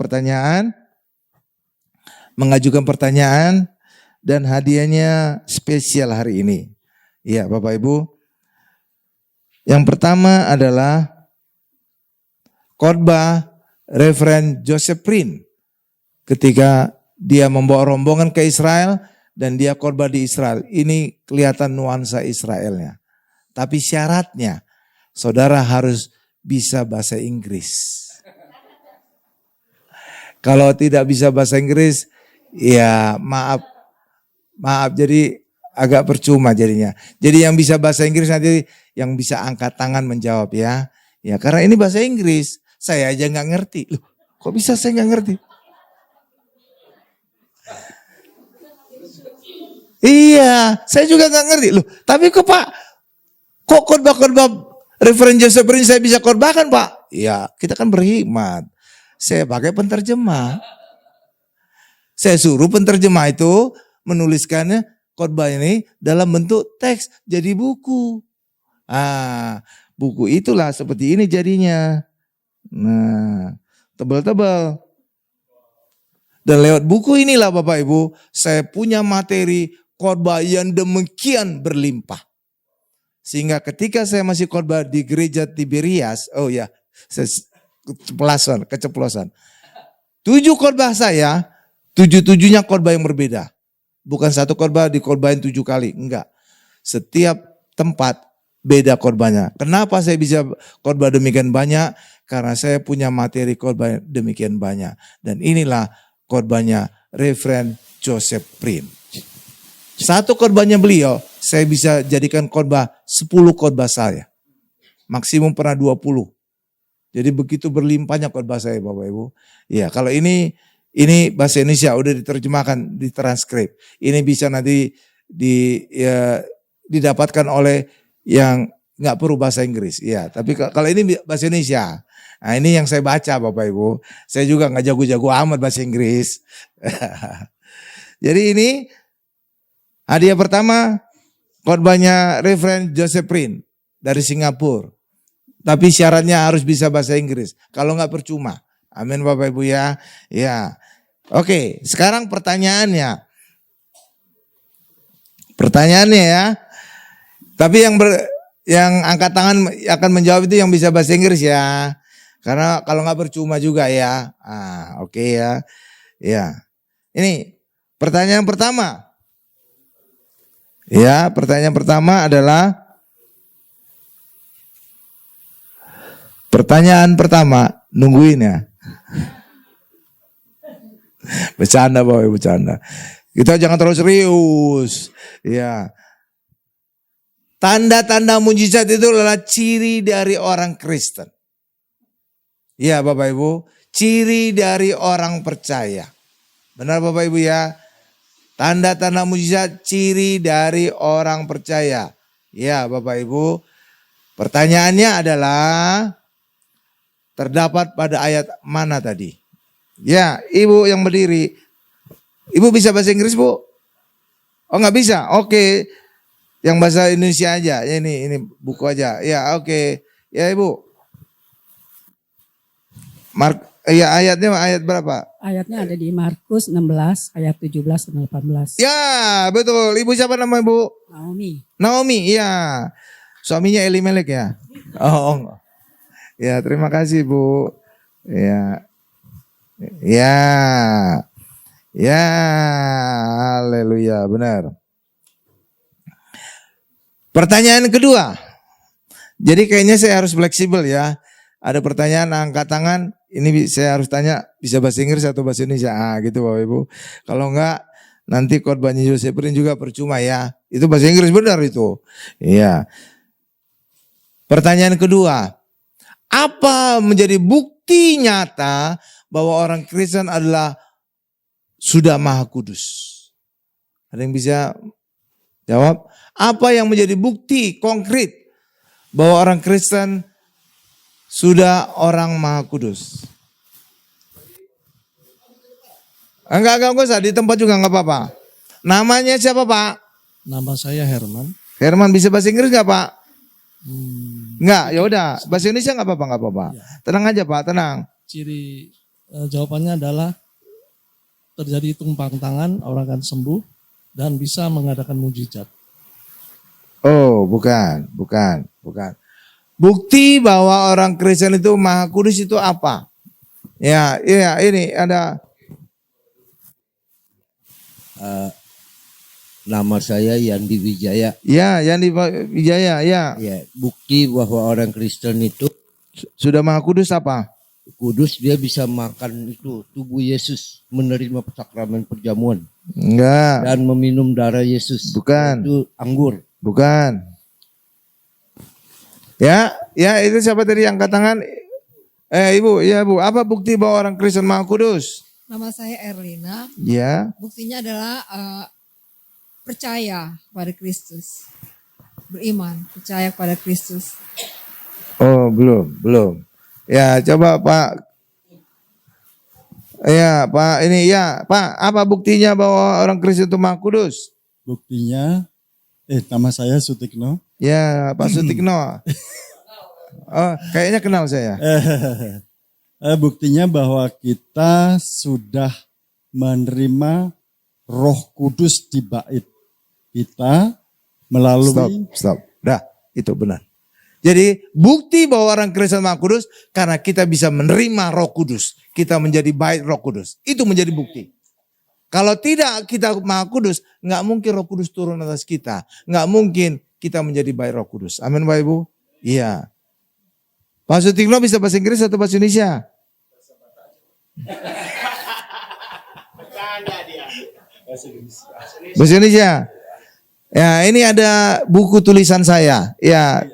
pertanyaan dan hadiahnya spesial hari ini. Iya Bapak Ibu. Yang pertama adalah khotbah Reverend Joseph Prin ketika dia membawa rombongan ke Israel dan dia khotbah di Israel. Ini kelihatan nuansa Israelnya. Tapi syaratnya saudara harus bisa bahasa Inggris. Kalau tidak bisa bahasa Inggris, ya maaf jadi agak percuma jadinya. Jadi yang bisa bahasa Inggris nanti yang bisa angkat tangan menjawab ya. Ya karena ini bahasa Inggris, saya aja nggak ngerti. Loh, kok bisa saya nggak ngerti? Iya, saya juga nggak ngerti. Loh, tapi kok Pak, kok khotbah Reverend Joseph Prin saya bisa khotbahkan Pak? Ya, kita kan berhikmat. Saya pakai penterjemah. Saya suruh penterjemah itu menuliskannya khotbah ini dalam bentuk teks jadi buku. Buku itulah seperti ini jadinya. Nah, tebal-tebal. Dan lewat buku inilah Bapak Ibu, saya punya materi khotbah yang demikian berlimpah. Sehingga ketika saya masih khotbah di gereja Tiberias, keceplosan. 7 khotbah saya, 7-7-nya khotbah yang berbeda. Bukan satu khotbah dikhotbahin 7 kali, enggak. Setiap tempat beda khotbahnya. Kenapa saya bisa khotbah demikian banyak? Karena saya punya materi khotbah demikian banyak. Dan inilah khotbahnya Reverend Joseph Prin. Satu khotbahnya beliau, saya bisa jadikan khotbah 10 khotbah saya. Maksimum pernah 20. Jadi begitu berlimpahnya khotbah saya Bapak Ibu. Ya, kalau ini bahasa Indonesia udah diterjemahkan, ditranskrip. Ini bisa nanti didapatkan oleh yang nggak perlu bahasa Inggris. Ya, tapi kalau ini bahasa Indonesia. Nah, ini yang saya baca Bapak Ibu. Saya juga nggak jago-jago amat bahasa Inggris. Jadi ini hadiah pertama khotbahnya Reverend Joseph Prin dari Singapura. Tapi syaratnya harus bisa bahasa Inggris. Kalau nggak percuma. Amin Bapak Ibu ya. Ya. Oke, sekarang pertanyaannya. Pertanyaannya ya. Tapi yang angkat tangan akan menjawab itu yang bisa bahasa Inggris ya. Karena kalau nggak percuma juga ya. Oke ya. Ya. Ini pertanyaan pertama. Ya, pertanyaan pertama adalah nungguin ya. Bercanda Bapak Ibu, bercanda. Kita jangan terlalu serius. Ya. Tanda-tanda mujizat itu adalah ciri dari orang Kristen. Ya Bapak Ibu, ciri dari orang percaya. Benar Bapak Ibu ya. Tanda-tanda mujizat ciri dari orang percaya. Ya, Bapak Ibu. Pertanyaannya adalah terdapat pada ayat mana tadi? Ya, Ibu yang berdiri. Ibu bisa bahasa Inggris, Bu? Oh, nggak bisa. Oke. Yang bahasa Indonesia aja. Ya, ini buku aja. Ya, oke. Ya, Ibu. Ya, ayatnya ayat berapa? Ayatnya ada di Markus 16 ayat 17 dan 18. Ya, betul. Ibu siapa nama Ibu? Naomi. Naomi, iya. Suaminya Elimelek ya? Oh. Ya, terima kasih, Bu. Ya. Ya. Ya, haleluya, benar. Pertanyaan kedua. Jadi kayaknya saya harus fleksibel ya. Ada pertanyaan angkat tangan, ini saya harus tanya bisa bahasa Inggris atau bahasa Indonesia. Gitu Bapak Ibu. Kalau enggak nanti khotbahnya Yosefrin juga percuma ya. Itu bahasa Inggris benar itu. Iya. Pertanyaan kedua. Apa menjadi bukti nyata bahwa orang Kristen adalah sudah Maha Kudus? Ada yang bisa jawab? Apa yang menjadi bukti konkret bahwa orang Kristen sudah orang Maha Kudus? Enggak usah, di tempat juga enggak apa-apa. Namanya siapa Pak? Nama saya Herman. Herman, bisa bahasa Inggris enggak Pak? Enggak, ya udah. Bahasa Indonesia enggak apa-apa. Ya. Tenang aja Pak, tenang. Ciri jawabannya adalah terjadi tumpang tangan, orang akan sembuh dan bisa mengadakan mujizat. Oh, bukan. Bukti bahwa orang Kristen itu Maha Kudus itu apa? Ya, ini ada. Nama saya Yandi Wijaya. Ya, Yandi Wijaya, ya. Ya, bukti bahwa orang Kristen itu Sudah Maha Kudus apa? kudus, dia bisa makan itu tubuh Yesus, menerima sakramen perjamuan Enggak, dan meminum darah Yesus. Bukan. Itu anggur. bukan. Ya, itu siapa tadi yang angkat tangan? Ibu, ya Bu, apa bukti bahwa orang Kristen Maha Kudus? Nama saya Erlina. Ya, Buktinya adalah percaya pada Kristus. Beriman, percaya pada Kristus. oh belum. Ya, coba Pak. Ya, Pak, ini ya, Pak, apa buktinya bahwa orang Kristen itu Maha Kudus? Buktinya, nama saya Sutikno. Ya, Pak Sutikno. Oh, kayaknya kenal saya. Buktinya bahwa kita sudah menerima Roh Kudus di bait kita melalui Stop. Dah, itu benar. Jadi bukti bahwa orang Kristen Maha Kudus karena kita bisa menerima Roh Kudus. Kita menjadi bait Roh Kudus. Itu menjadi bukti. Kalau tidak kita Maha Kudus, nggak mungkin Roh Kudus turun atas kita. Nggak mungkin kita menjadi bait Roh Kudus. Amin Bapak Ibu? Iya. Pak Sutikno bisa bahasa Inggris atau bahasa Indonesia? Bahasa Indonesia. Ya, ini ada buku tulisan saya. Ya,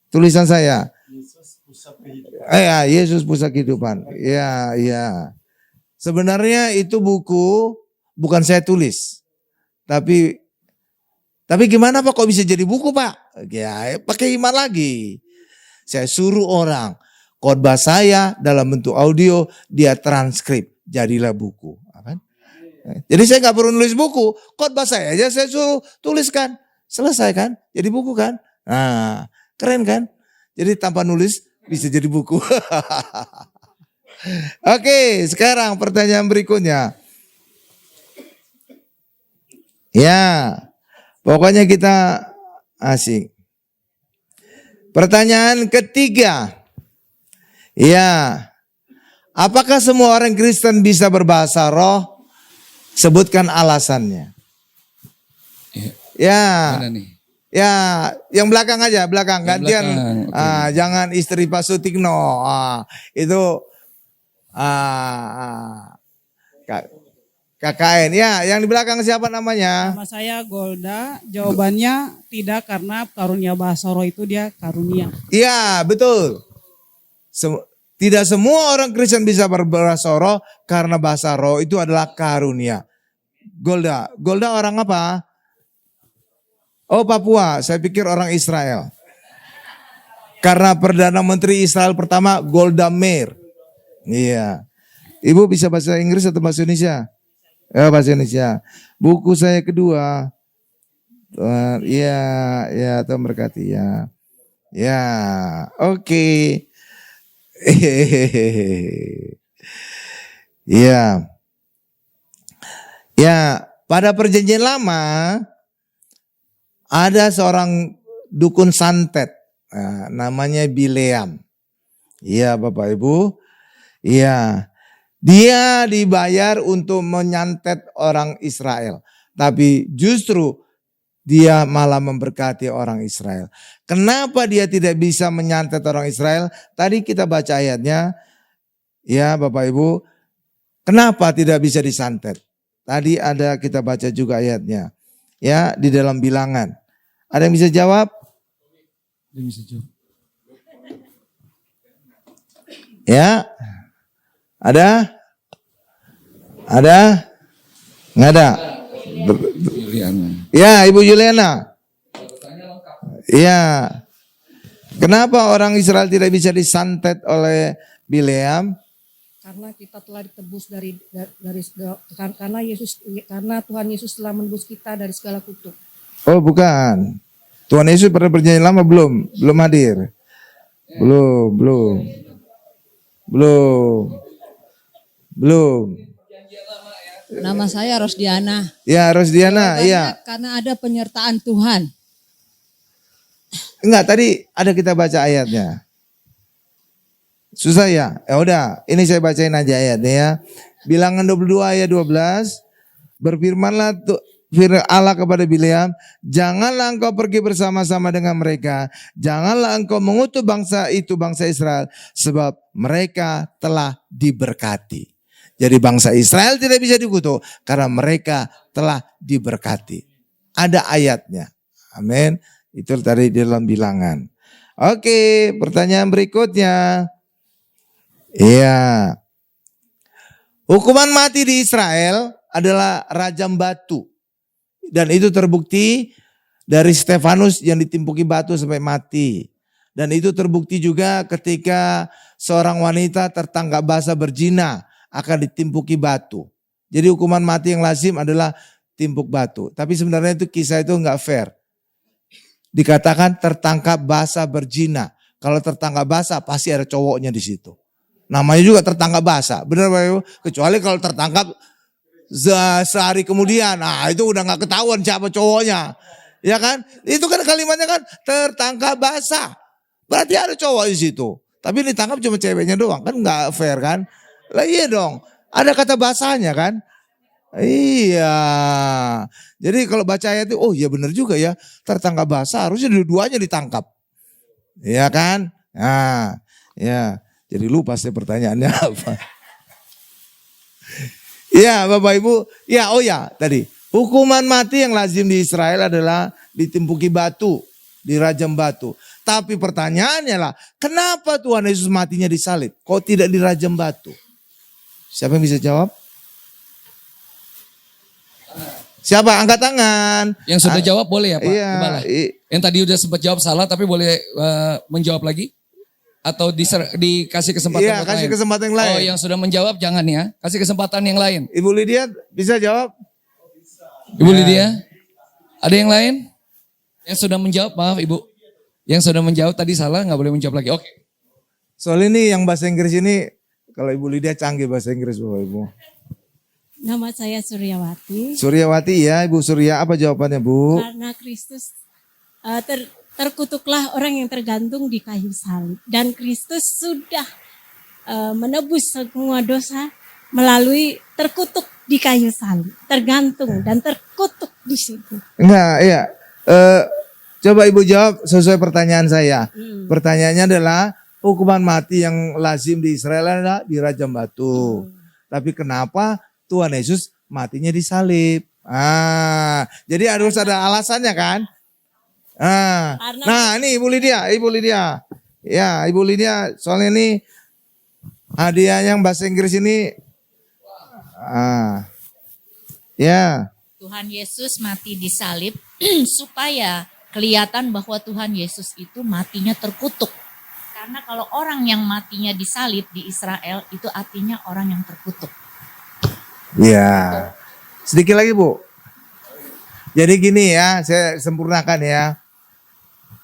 tulisan saya. Yesus Pusat Kehidupan. Ya. Sebenarnya itu buku bukan saya tulis. Tapi gimana Pak kok bisa jadi buku Pak? Ya, pakai iman lagi. Saya suruh orang khotbah saya dalam bentuk audio, dia transkrip, jadilah buku. Jadi saya nggak perlu nulis buku, khotbah saya aja saya suruh tuliskan, selesai kan? Jadi buku kan? Nah, keren kan? Jadi tanpa nulis bisa jadi buku. Oke, sekarang pertanyaan berikutnya. Ya, pokoknya kita asik. Pertanyaan ketiga. Ya, apakah semua orang Kristen bisa berbahasa roh? Sebutkan alasannya. Ya. Mana nih? Ya, yang belakang aja, belakang Yang gantian. belakang, okay. Jangan istri Pak Sutikno. Itu KKN. Ya, yang di belakang siapa namanya? Nama saya Golda. Jawabannya tidak, karena karunia bahasa roh itu dia karunia. Iya, betul. Tidak semua orang Kristen bisa berbahasa roh karena bahasa roh itu adalah karunia. Golda orang apa? Oh Papua, saya pikir orang Israel. Karena Perdana Menteri Israel pertama Golda Meir. Iya. Ibu bisa bahasa Inggris atau bahasa Indonesia? Bahasa Indonesia. Buku saya kedua. Iya, ya Tuhan berkati ya. Ya, oke. Iya. Ya, pada perjanjian lama ada seorang dukun santet, namanya Bileam. Iya Bapak Ibu, iya. Dia dibayar untuk menyantet orang Israel. Tapi justru dia malah memberkati orang Israel. Kenapa dia tidak bisa menyantet orang Israel? Tadi kita baca ayatnya, ya Bapak Ibu. Kenapa tidak bisa disantet? Tadi ada kita baca juga ayatnya. Ya, di dalam Bilangan. Ada yang bisa jawab? Dia bisa jawab. Ya. Ada? Ada? Nggak ada? Ya, Ibu Juliana. Ya. Kenapa orang Israel tidak bisa disantet oleh Bileam? Karena kita telah ditebus karena Tuhan Yesus telah menebus kita dari segala kutuk. Oh, bukan. Tuhan Yesus pada perjanjian lama belum hadir. Belum. Nama saya Rosdiana. Ya, Rosdiana, Jawabannya iya. Karena ada penyertaan Tuhan. Enggak, tadi ada kita baca ayatnya. Susah ya? Ya udah, ini saya bacain aja ayatnya ya. Bilangan 22 ayat 12. Berfirmanlah firman Allah kepada Bileam, janganlah engkau pergi bersama-sama dengan mereka. Janganlah engkau mengutus bangsa itu, bangsa Israel. Sebab mereka telah diberkati. Jadi bangsa Israel tidak bisa dikutuk karena mereka telah diberkati. Ada ayatnya. Amin. Itu tadi di dalam Bilangan. Oke, pertanyaan berikutnya. Iya. Hukuman mati di Israel adalah rajam batu. Dan itu terbukti dari Stefanus yang ditimpuki batu sampai mati. Dan itu terbukti juga ketika seorang wanita tertangkap basah berzina akan ditimpuki batu. Jadi hukuman mati yang lazim adalah timpuk batu. Tapi sebenarnya itu kisah itu enggak fair. Dikatakan tertangkap basah berzina. Kalau tertangkap basah pasti ada cowoknya di situ. Namanya juga tertangkap basah. Benar Pak Ibu? Kecuali kalau tertangkap sehari kemudian. Nah itu udah gak ketahuan siapa cowoknya. Ya kan? Itu kan kalimatnya kan tertangkap basah. Berarti ada cowok di situ. Tapi ditangkap cuma ceweknya doang. Kan gak fair kan? Lah iya dong. Ada kata basahnya kan? Iya. Jadi kalau baca ayat itu, oh iya benar juga ya. Tertangkap basah harusnya dua-duanya ditangkap. Iya kan? Nah, ya. Jadi lupa saya pertanyaannya apa. Iya Bapak Ibu. Ya oh ya tadi. Hukuman mati yang lazim di Israel adalah ditimpuki batu. Dirajam batu. Tapi pertanyaannya lah. Kenapa Tuhan Yesus matinya disalib? Kok tidak dirajam batu? Siapa yang bisa jawab? Siapa? Angkat tangan. Yang sudah jawab boleh ya Pak? Iya. Gembala? Yang tadi udah sempat jawab salah tapi boleh menjawab lagi? Atau dikasih kesempatan Iya, kasih lain? kesempatan yang lain. Oh yang sudah menjawab jangan ya. Kasih kesempatan yang lain. Ibu Lydia bisa jawab? Ibu Lydia? Ada yang lain? Yang sudah menjawab, maaf Ibu. Yang sudah menjawab tadi salah nggak boleh menjawab lagi. Oke. Soal ini yang bahasa Inggris ini, kalau Ibu Lydia canggih bahasa Inggris Bapak Ibu. Nama saya Suryawati. Suryawati ya, Ibu Surya, apa jawabannya Bu? Karena Kristus terkutuklah orang yang tergantung di kayu salib. Dan Kristus sudah menebus semua dosa melalui terkutuk di kayu salib. Tergantung dan terkutuk di situ. Enggak, iya. Coba Ibu jawab sesuai pertanyaan saya. Pertanyaannya adalah hukuman mati yang lazim di Israel adalah dirajam batu. Tapi kenapa Tuhan Yesus matinya disalib? Jadi harus ada alasannya kan? Nah ini Ibu Lydia. Ya Ibu Lydia soalnya ini hadiah yang bahasa Inggris ini. Ya. Tuhan Yesus mati disalib supaya kelihatan bahwa Tuhan Yesus itu matinya terkutuk. Karena kalau orang yang matinya disalib di Israel itu artinya orang yang terkutuk. Ya, sedikit lagi Bu. Jadi gini ya, saya sempurnakan ya.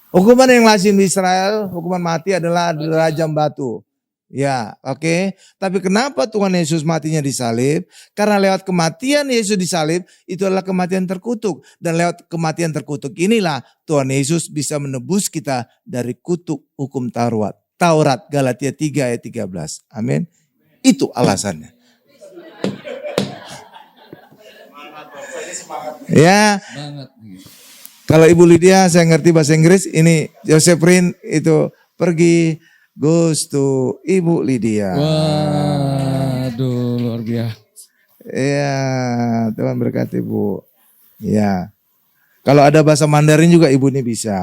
Hukuman yang lazim di Israel, hukuman mati adalah rajam batu. Ya, oke. Tapi kenapa Tuhan Yesus matinya disalib? Karena lewat kematian Yesus disalib, itu adalah kematian terkutuk. Dan lewat kematian terkutuk inilah Tuhan Yesus bisa menebus kita dari kutuk hukum Taurat. Taurat, Galatia 3 ayat 13. Amin. Itu alasannya. Ya, Banget. kalau Ibu Lydia saya ngerti bahasa Inggris, ini Josephine itu pergi goes to Ibu Lydia. Waduh, luar biasa. Ya, Tuhan berkati Bu. Ya, kalau ada bahasa Mandarin juga Ibu ini bisa.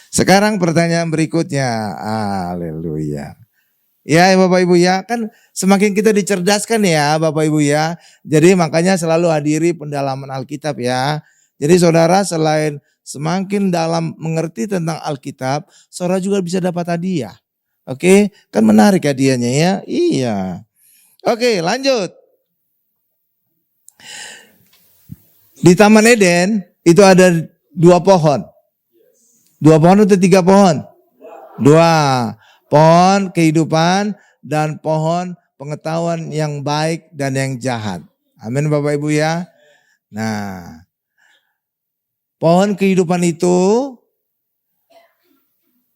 Sekarang pertanyaan berikutnya, haleluya. Ya Bapak Ibu ya, kan semakin kita dicerdaskan ya Bapak Ibu ya. Jadi makanya selalu hadiri pendalaman Alkitab ya. Jadi saudara selain semakin dalam mengerti tentang Alkitab, saudara juga bisa dapat hadiah. Oke, kan menarik hadiahnya ya. Iya. Oke, lanjut. Di Taman Eden itu ada 2 pohon. 2 pohon atau 3 pohon? 2. Pohon kehidupan dan pohon pengetahuan yang baik dan yang jahat. Amin Bapak Ibu ya. Nah, pohon kehidupan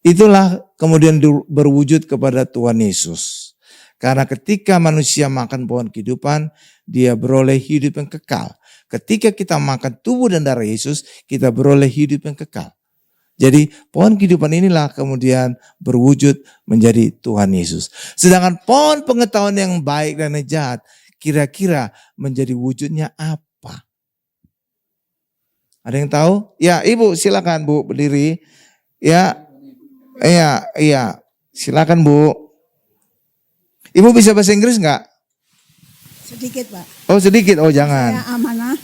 itulah kemudian berwujud kepada Tuhan Yesus. Karena ketika manusia makan pohon kehidupan, dia beroleh hidup yang kekal. Ketika kita makan tubuh dan darah Yesus, kita beroleh hidup yang kekal. Jadi pohon kehidupan inilah kemudian berwujud menjadi Tuhan Yesus. Sedangkan pohon pengetahuan yang baik dan yang jahat, kira-kira menjadi wujudnya apa? Ada yang tahu? Ya Ibu silakan Bu berdiri. Ya, iya, silakan Bu. Ibu bisa bahasa Inggris enggak? Sedikit Pak. Oh sedikit, oh jangan. Saya amanah.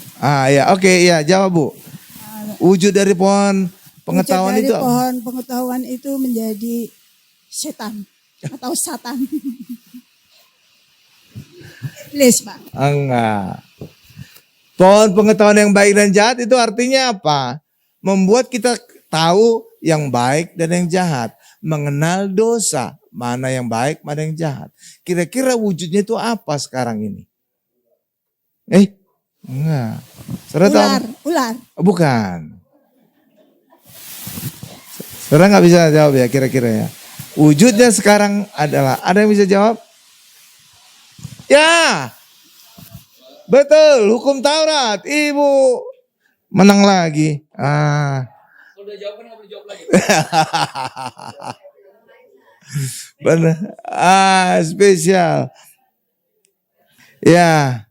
Ya oke, ya jawab Bu. Wujud dari pohon pengetahuan Wujud dari itu pohon pengetahuan itu menjadi setan atau satan. Please Pak. Enggak. Pohon pengetahuan yang baik dan jahat itu artinya apa? Membuat kita tahu yang baik dan yang jahat. Mengenal dosa. Mana yang baik, mana yang jahat. Kira-kira wujudnya itu apa sekarang ini? Enggak. Ular. Bukan. Saudara nggak bisa jawab ya kira-kira ya. Wujudnya sekarang adalah, ada yang bisa jawab? Ya, betul, hukum Taurat. Ibu menang lagi. Udah jawab kan nggak boleh jawab lagi. Benar. Spesial. Ya,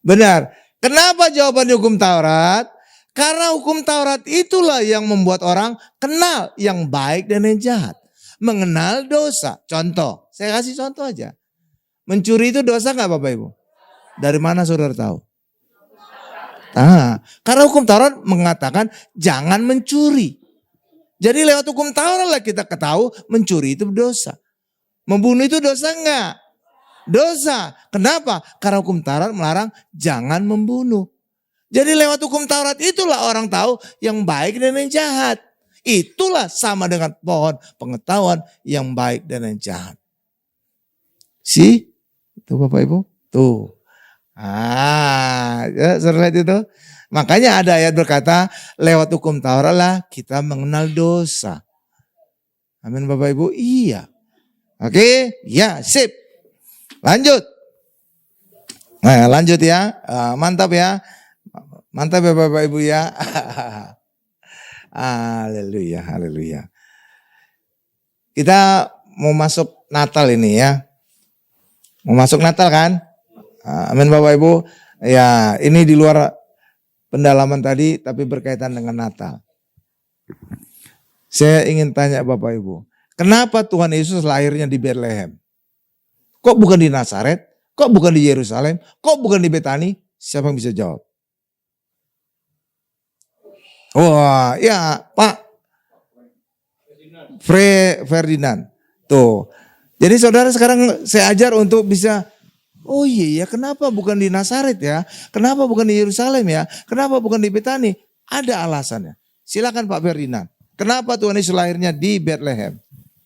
benar. Kenapa jawabannya hukum Taurat? Karena hukum Taurat itulah yang membuat orang kenal yang baik dan yang jahat. Mengenal dosa. Contoh, saya kasih contoh aja. Mencuri itu dosa gak Bapak Ibu? Dari mana saudara tahu? Karena hukum Taurat mengatakan jangan mencuri. Jadi lewat hukum Taurat lah kita ketahui mencuri itu dosa. Membunuh itu dosa enggak? Dosa. Kenapa? Karena hukum Taurat melarang jangan membunuh. Jadi lewat hukum Taurat itulah orang tahu yang baik dan yang jahat. Itulah sama dengan pohon pengetahuan yang baik dan yang jahat. Tuh Bapak Ibu. Tuh. Saudara lihat itu. Makanya ada ayat berkata lewat hukum Taurat lah kita mengenal dosa. Amin Bapak Ibu. Iya. Oke. Ya sip. Lanjut. Nah lanjut ya. Mantap ya. Mantap ya Bapak Ibu ya. Haleluya, haleluya. Kita mau masuk Natal ini ya. Mau masuk Natal kan? Amin Bapak Ibu. Ya ini di luar pendalaman tadi tapi berkaitan dengan Natal. Saya ingin tanya Bapak Ibu. Kenapa Tuhan Yesus lahirnya di Bethlehem? Kok bukan di Nazaret? Kok bukan di Yerusalem? Kok bukan di Betani? Siapa yang bisa jawab? Wah, ya Pak Ferdinand. Tuh. Jadi saudara sekarang saya ajar untuk bisa, oh iya ya, kenapa bukan di Nazaret ya? Kenapa bukan di Yerusalem ya? Kenapa bukan di Betani? Ada alasannya. Silakan Pak Ferdinand. Kenapa Tuhan Yesus lahirnya di Bethlehem?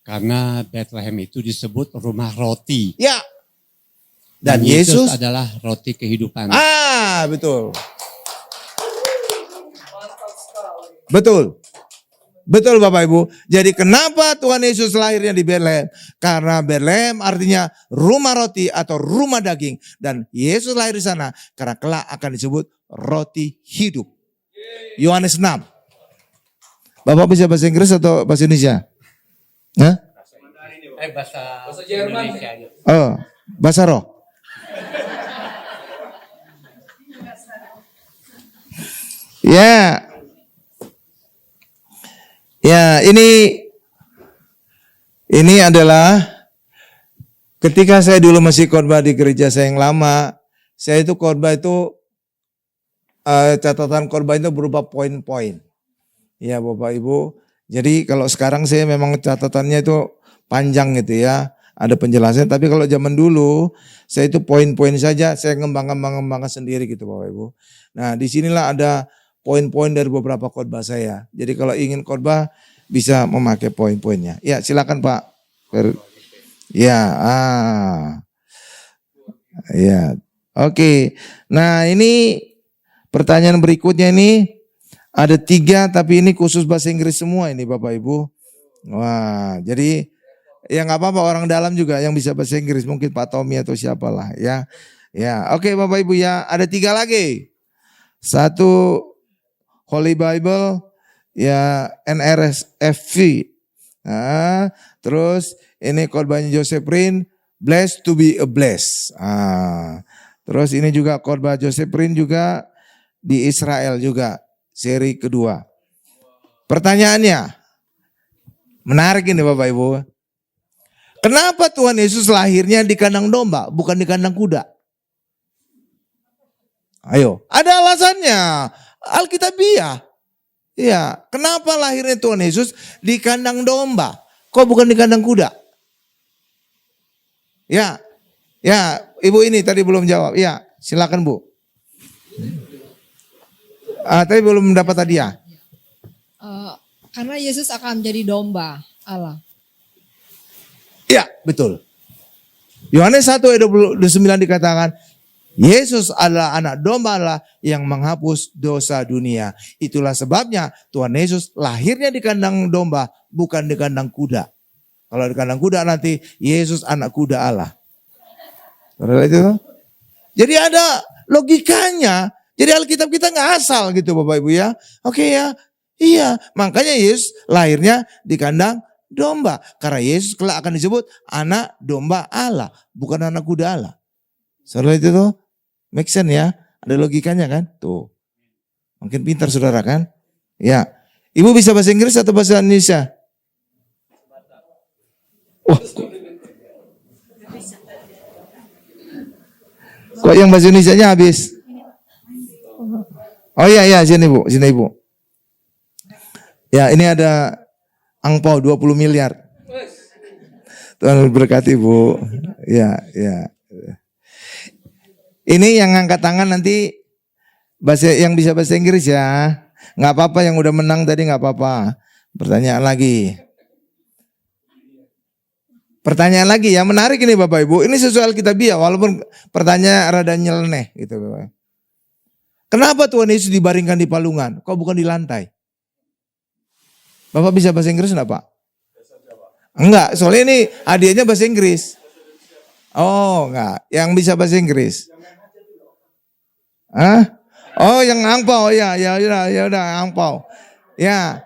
Karena Bethlehem itu disebut rumah roti. Ya. Dan Yesus adalah roti kehidupan. Ah, betul. Betul. Betul Bapak Ibu. Jadi kenapa Tuhan Yesus lahirnya di Bethlehem? Karena Bethlehem artinya rumah roti atau rumah daging. Dan Yesus lahir di sana karena kelak akan disebut roti hidup. Yohanes 6. Bapak bisa bahasa Inggris atau bahasa Indonesia? Hah? Bahasa Jerman. Oh, bahasa roh. Ya. Ya, ini adalah ketika saya dulu masih khotbah di gereja saya yang lama, saya itu khotbah itu catatan khotbah itu berupa poin-poin. Ya, Bapak Ibu. Jadi kalau sekarang saya memang catatannya itu panjang gitu ya, ada penjelasan. Tapi kalau zaman dulu saya itu poin-poin saja, saya ngembang sendiri gitu Bapak Ibu. Nah, disinilah ada poin-poin dari beberapa khotbah saya. Jadi kalau ingin khotbah bisa memakai poin-poinnya. Ya, silakan Pak. Ya, ya. Oke. Nah, ini pertanyaan berikutnya ini ada 3 tapi ini khusus bahasa Inggris semua ini Bapak Ibu. Wah, jadi ya nggak apa-apa orang dalam juga yang bisa bahasa Inggris, mungkin Pak Tommy atau siapalah ya. Ya, oke Bapak Ibu ya, ada 3 lagi. 1 Holy Bible, ya NRSV. Nah, terus ini khotbahnya Joseph Prin, Blessed to be a bless. Terus ini juga khotbah Joseph Prin juga di Israel juga, seri kedua. Pertanyaannya, menarik ini Bapak Ibu. Kenapa Tuhan Yesus lahirnya di kandang domba, bukan di kandang kuda? Ayo, ada alasannya. Alkitabiah. Ya, kenapa lahirnya Tuhan Yesus di kandang domba? Kok bukan di kandang kuda? Ya, Ibu ini tadi belum jawab. Ya, silakan Bu. Tapi belum mendapat hadiah. Karena Yesus akan menjadi domba Allah. Ya, betul. Yohanes 1 ayat 29 dikatakan, Yesus adalah anak domba Allah yang menghapus dosa dunia. Itulah sebabnya Tuhan Yesus lahirnya di kandang domba, bukan di kandang kuda. Kalau di kandang kuda nanti Yesus anak kuda Allah. Itu. Jadi ada logikanya. Jadi Alkitab kita nggak asal gitu Bapak Ibu ya. Oke ya. Iya, makanya Yesus lahirnya di kandang domba. Karena Yesus kelak akan disebut anak domba Allah, bukan anak kuda Allah. Saudara itu tuh, make sense ya, ada logikanya kan? Tuh, mungkin pintar saudara kan? Ya, Ibu bisa bahasa Inggris atau bahasa Indonesia? Wah, kok yang bahasa Indonesianya habis? Oh iya, sini Ibu. Ya, ini ada angpau 20 miliar. Tuhan berkati Bu. Ya. Ini yang ngangkat tangan nanti yang bisa bahasa Inggris ya. Nggak apa-apa yang udah menang tadi nggak apa-apa. Pertanyaan lagi ya, menarik ini Bapak Ibu. Ini sesuai Alkitabiah walaupun pertanyaan rada nyeleneh gitu Bapak. Kenapa Tuhan Yesus dibaringkan di palungan? Kok bukan di lantai? Bapak bisa bahasa Inggris enggak Pak? Enggak, soalnya ini hadiahnya bahasa Inggris. Oh enggak, yang bisa bahasa Inggris. Hah? Oh yang angpau, ya udah angpau. Ya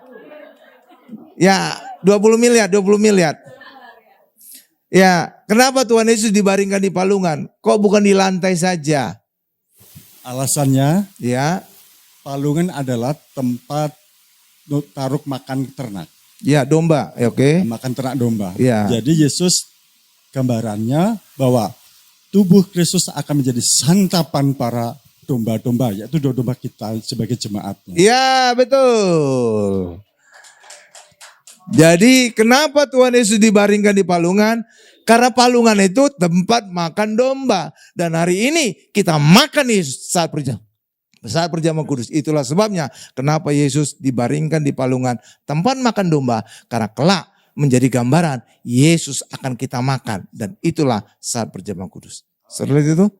20 miliar. Ya, kenapa Tuhan Yesus dibaringkan di palungan? Kok bukan di lantai saja? Alasannya, ya, palungan adalah tempat taruh makan ternak. Ya, domba, oke. Makan ternak domba. Ya. Jadi Yesus gambarannya bahwa tubuh Kristus akan menjadi santapan para domba-domba, yaitu domba kita sebagai jemaatnya. Ya, betul. Jadi kenapa Tuhan Yesus dibaringkan di palungan? Karena palungan itu tempat makan domba. Dan hari ini kita makan Yesus saat perjamuan kudus. Itulah sebabnya kenapa Yesus dibaringkan di palungan tempat makan domba. Karena kelak menjadi gambaran Yesus akan kita makan. Dan itulah saat perjamuan kudus. Saudara itu?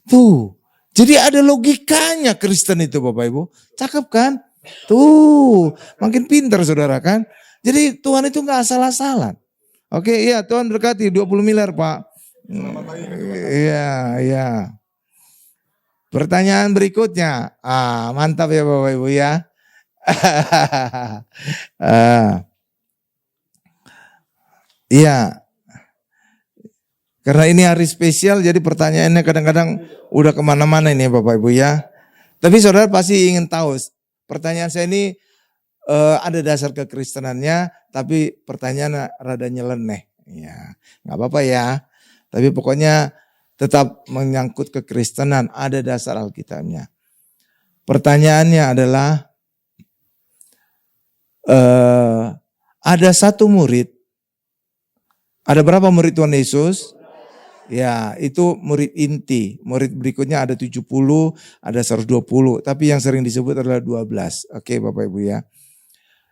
Tuh. Jadi ada logikanya Kristen itu Bapak Ibu. Cakep kan? Tuh. Makin pintar saudara kan? Jadi Tuhan itu gak asal-asalan. Oke, iya Tuhan berkati 20 miliar Pak. Iya. Pertanyaan berikutnya. Mantap ya Bapak Ibu ya. Iya. Karena ini hari spesial jadi pertanyaannya kadang-kadang udah kemana-mana ini Bapak Ibu ya. Tapi saudara pasti ingin tahu. Pertanyaan saya ini ada dasar kekristenannya, tapi pertanyaan rada nyeleneh. Ya, nggak apa-apa ya. Tapi pokoknya tetap menyangkut kekristenan, ada dasar Alkitabnya. Pertanyaannya adalah, ada satu murid, ada berapa murid Tuhan Yesus? Ya, itu murid inti. Murid berikutnya ada 70, ada 120, tapi yang sering disebut adalah 12. Oke, Bapak Ibu ya.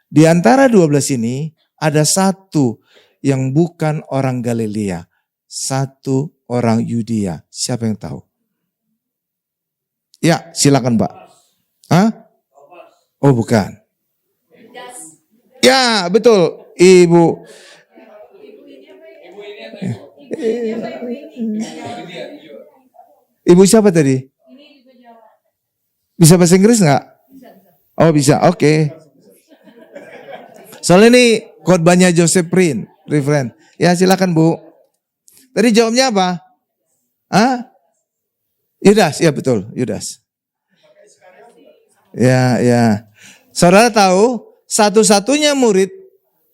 Di antara 12 ini ada satu yang bukan orang Galilea, satu orang Yudea. Siapa yang tahu? Ya, silakan Pak. Hah? Oh, bukan. Ya, betul, Ibu. Ibu siapa tadi? Bisa bahasa Inggris nggak? Oh, bisa. Oke. Soalnya ini khotbahnya Joseph Refren. Ya silakan Bu. Tadi jawabnya apa? Yudas, ya betul, Yudas. Ya. Saudara tahu satu-satunya murid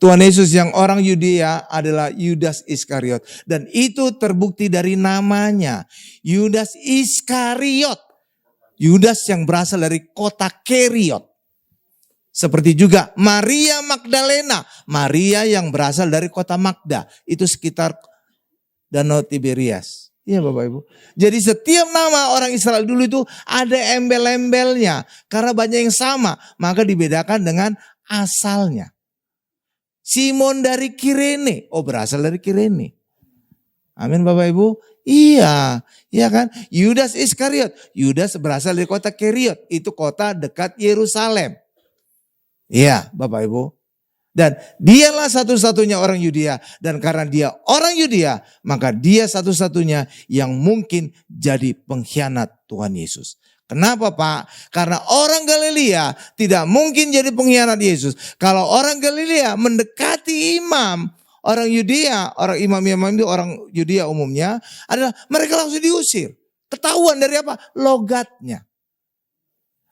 Tuhan Yesus yang orang Yudea adalah Yudas Iskariot. Dan itu terbukti dari namanya. Yudas Iskariot. Yudas yang berasal dari kota Keriot. Seperti juga Maria Magdalena. Maria yang berasal dari kota Magda. Itu sekitar Danau Tiberias. Iya Bapak Ibu. Jadi setiap nama orang Israel dulu itu ada embel-embelnya. Karena banyak yang sama. Maka dibedakan dengan asalnya. Simon dari Kirene. Oh berasal dari Kirene. Amin Bapak Ibu. Iya kan. Yudas Iskariot. Yudas berasal dari kota Keriot. Itu kota dekat Yerusalem. Iya Bapak Ibu. Dan dialah satu-satunya orang Yudea. Dan karena dia orang Yudea, maka dia satu-satunya yang mungkin jadi pengkhianat Tuhan Yesus. Kenapa Pak? Karena orang Galilea tidak mungkin jadi pengkhianat Yesus. Kalau orang Galilea mendekati imam, orang Yudea, orang imam-imam itu orang Yudea umumnya adalah mereka langsung diusir. Ketahuan dari apa? Logatnya.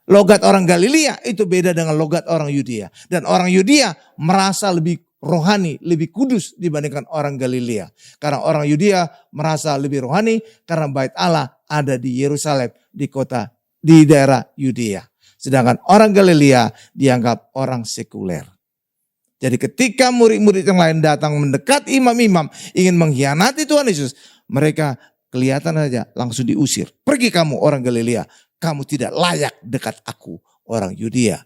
Logat orang Galilea itu beda dengan logat orang Yudea. Dan orang Yudea merasa lebih rohani, lebih kudus dibandingkan orang Galilea. Karena orang Yudea merasa lebih rohani karena bait Allah ada di Yerusalem, di daerah Yudea. Sedangkan orang Galilea dianggap orang sekuler. Jadi ketika murid-murid yang lain datang mendekat imam-imam ingin mengkhianati Tuhan Yesus, mereka kelihatan saja langsung diusir. Pergi kamu orang Galilea. Kamu tidak layak dekat aku, orang Yudea.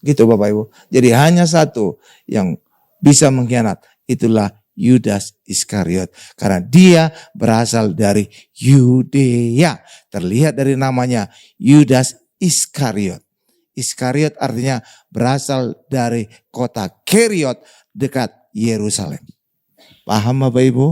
Gitu Bapak Ibu. Jadi hanya satu yang bisa mengkhianat. Itulah Yudas Iskariot. Karena dia berasal dari Yudea. Terlihat dari namanya Yudas Iskariot. Iskariot artinya berasal dari kota Keriot dekat Yerusalem. Paham Bapak Ibu?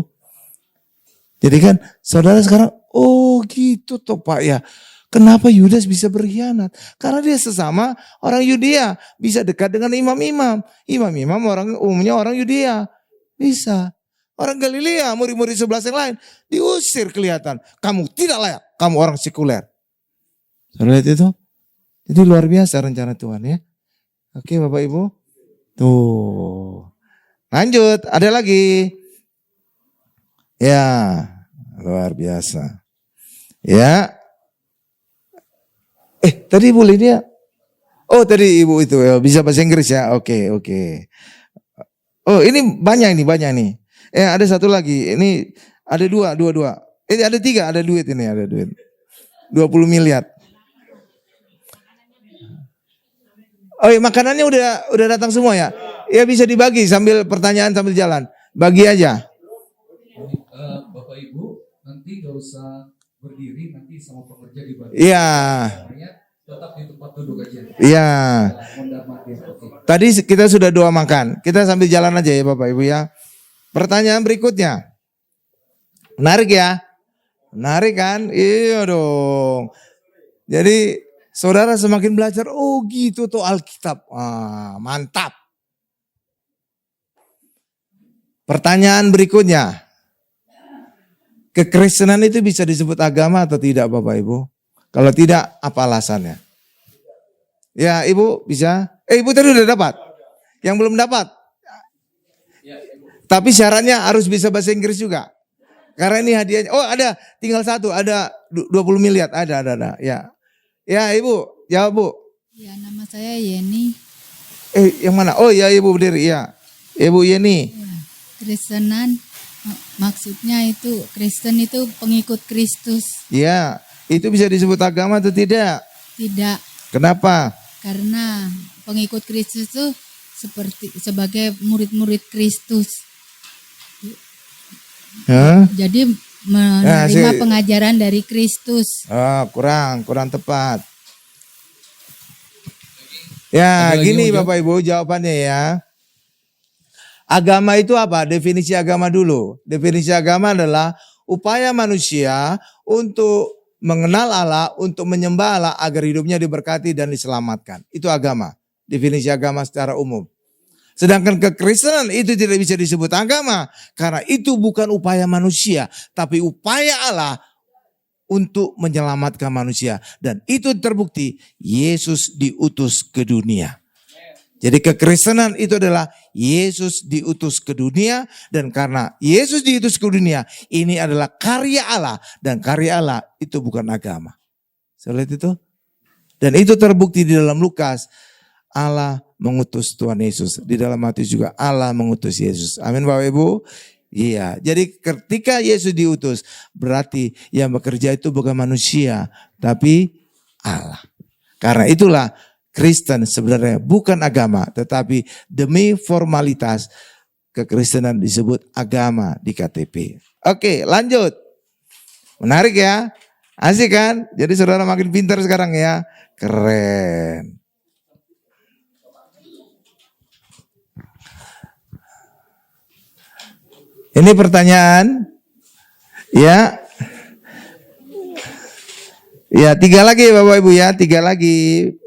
Jadi kan saudara sekarang, oh gitu toh Pak ya. Kenapa Yudas bisa berkhianat? Karena dia sesama orang Yudea. Bisa dekat dengan imam-imam. Imam-imam umumnya orang Yudea. Bisa. Orang Galilea, murid-murid 11 yang lain. Diusir kelihatan. Kamu tidak layak. Kamu orang sekuler. Saudara lihat itu? Jadi luar biasa rencana Tuhan ya. Oke Bapak Ibu. Tuh. Lanjut. Ada lagi. Ya, luar biasa. Ya, Tadi Ibu Lydia. Oh tadi Ibu itu bisa bahasa Inggris ya. Oke. Oh ini banyak nih. Ada satu lagi. Ini ada dua. Ada tiga, ada duit ini, ada duit. 20 miliar. Oh iya, makanannya udah datang semua ya? Ya bisa dibagi sambil pertanyaan sambil jalan. Bagi aja. Bapak Ibu nanti gak usah berdiri, nanti sama pekerja dibagi. Iya. Tetap di tempat duduk aja. Iya. Tadi kita sudah doa makan. Kita sambil jalan aja ya Bapak Ibu ya. Pertanyaan berikutnya. Menarik ya? Menarik kan? Iya dong. Jadi saudara semakin belajar, oh gitu tuh Alkitab. Mantap. Pertanyaan berikutnya. Kekristenan itu bisa disebut agama atau tidak Bapak Ibu? Kalau tidak, apa alasannya? Ya Ibu bisa? Ibu tadi udah dapat? Yang belum dapat? Tapi syaratnya harus bisa bahasa Inggris juga. Karena ini hadiahnya. Oh ada, tinggal satu. Ada 20 miliar. Ada. Ya Ibu, jawab Bu. Ya, nama saya Yeni. Yang mana? Oh ya Ibu berdiri. Ya, Ibu Yeni. Ya, Kristenan maksudnya itu Kristen itu pengikut Kristus. Ya, itu bisa disebut agama atau tidak? Tidak. Kenapa? Karena pengikut Kristus itu sebagai murid-murid Kristus. Jadi menerima pengajaran dari Kristus. Kurang tepat. Ya, gini Bapak Ibu jawabannya ya. Agama itu apa? Definisi agama dulu. Definisi agama adalah upaya manusia untuk mengenal Allah, untuk menyembah Allah agar hidupnya diberkati dan diselamatkan. Itu agama. Definisi agama secara umum. Sedangkan kekristenan itu tidak bisa disebut agama. Karena itu bukan upaya manusia. Tapi upaya Allah untuk menyelamatkan manusia. Dan itu terbukti Yesus diutus ke dunia. Jadi kekristenan itu adalah Yesus diutus ke dunia. Dan karena Yesus diutus ke dunia, ini adalah karya Allah. Dan karya Allah itu bukan agama. Saya lihat itu. Dan itu terbukti di dalam Lukas. Allah mengutus Tuhan Yesus. Di dalam Matius juga Allah mengutus Yesus. Amin Bapak Ibu. Iya. Jadi ketika Yesus diutus, berarti yang bekerja itu bukan manusia, tapi Allah. Karena itulah Kristen sebenarnya bukan agama, tetapi demi formalitas kekristenan disebut agama di KTP. Oke, lanjut. Menarik ya? Asik kan? Jadi saudara makin pintar sekarang ya. Keren. Ini pertanyaan. Ya. Ya, 3 lagi Bapak Ibu ya, 3 lagi.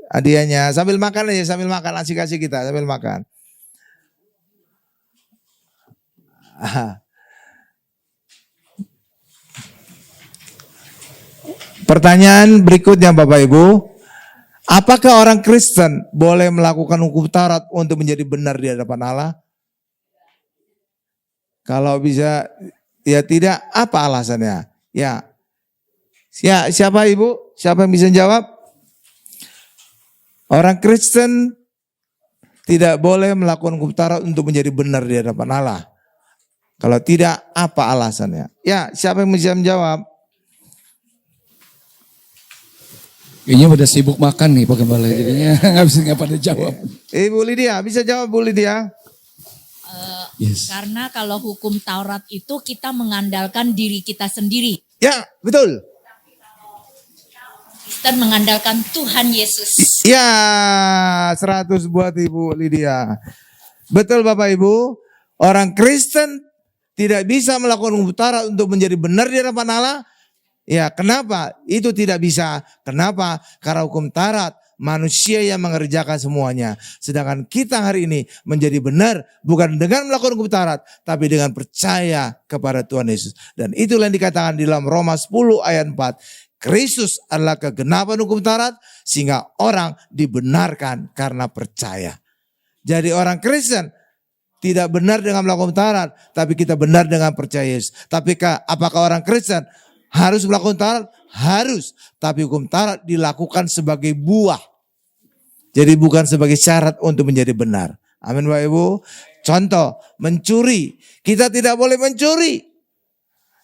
Hadiahnya sambil makan aja, asik-asik kita sambil makan. Pertanyaan berikutnya Bapak Ibu, apakah orang Kristen boleh melakukan hukum Taurat untuk menjadi benar di hadapan Allah? Kalau bisa, ya tidak, apa alasannya? Ya, siapa Ibu? Siapa yang bisa jawab? Orang Kristen tidak boleh melakukan hukum Taurat untuk menjadi benar di hadapan Allah. Kalau tidak, apa alasannya? Ya, siapa yang bisa menjawab? Kayaknya pada sibuk makan nih Pak Gembala, jadinya nggak pada jawab. Bu Lydia, bisa jawab Bu Lydia? Yes. Karena kalau hukum Taurat itu kita mengandalkan diri kita sendiri. Ya, betul. Kristen mengandalkan Tuhan Yesus. Ya, 100 buat Ibu Lydia. Betul Bapak Ibu, orang Kristen tidak bisa melakukan hukum Taurat untuk menjadi benar di hadapan Allah. Ya, kenapa? Itu tidak bisa. Kenapa? Karena hukum Taurat manusia yang mengerjakan semuanya. Sedangkan kita hari ini menjadi benar bukan dengan melakukan hukum Taurat, tapi dengan percaya kepada Tuhan Yesus. Dan itulah yang dikatakan di dalam Roma 10 ayat 4. Kristus adalah kegenapan hukum Taurat sehingga orang dibenarkan karena percaya. Jadi orang Kristen tidak benar dengan melakukan Taurat, tapi kita benar dengan percaya Yesus. Tapi apakah orang Kristen harus melakukan Taurat? harus, tapi hukum Taurat dilakukan sebagai buah. Jadi bukan sebagai syarat untuk menjadi benar. Amin Bapak Ibu. Contoh, mencuri. Kita tidak boleh mencuri.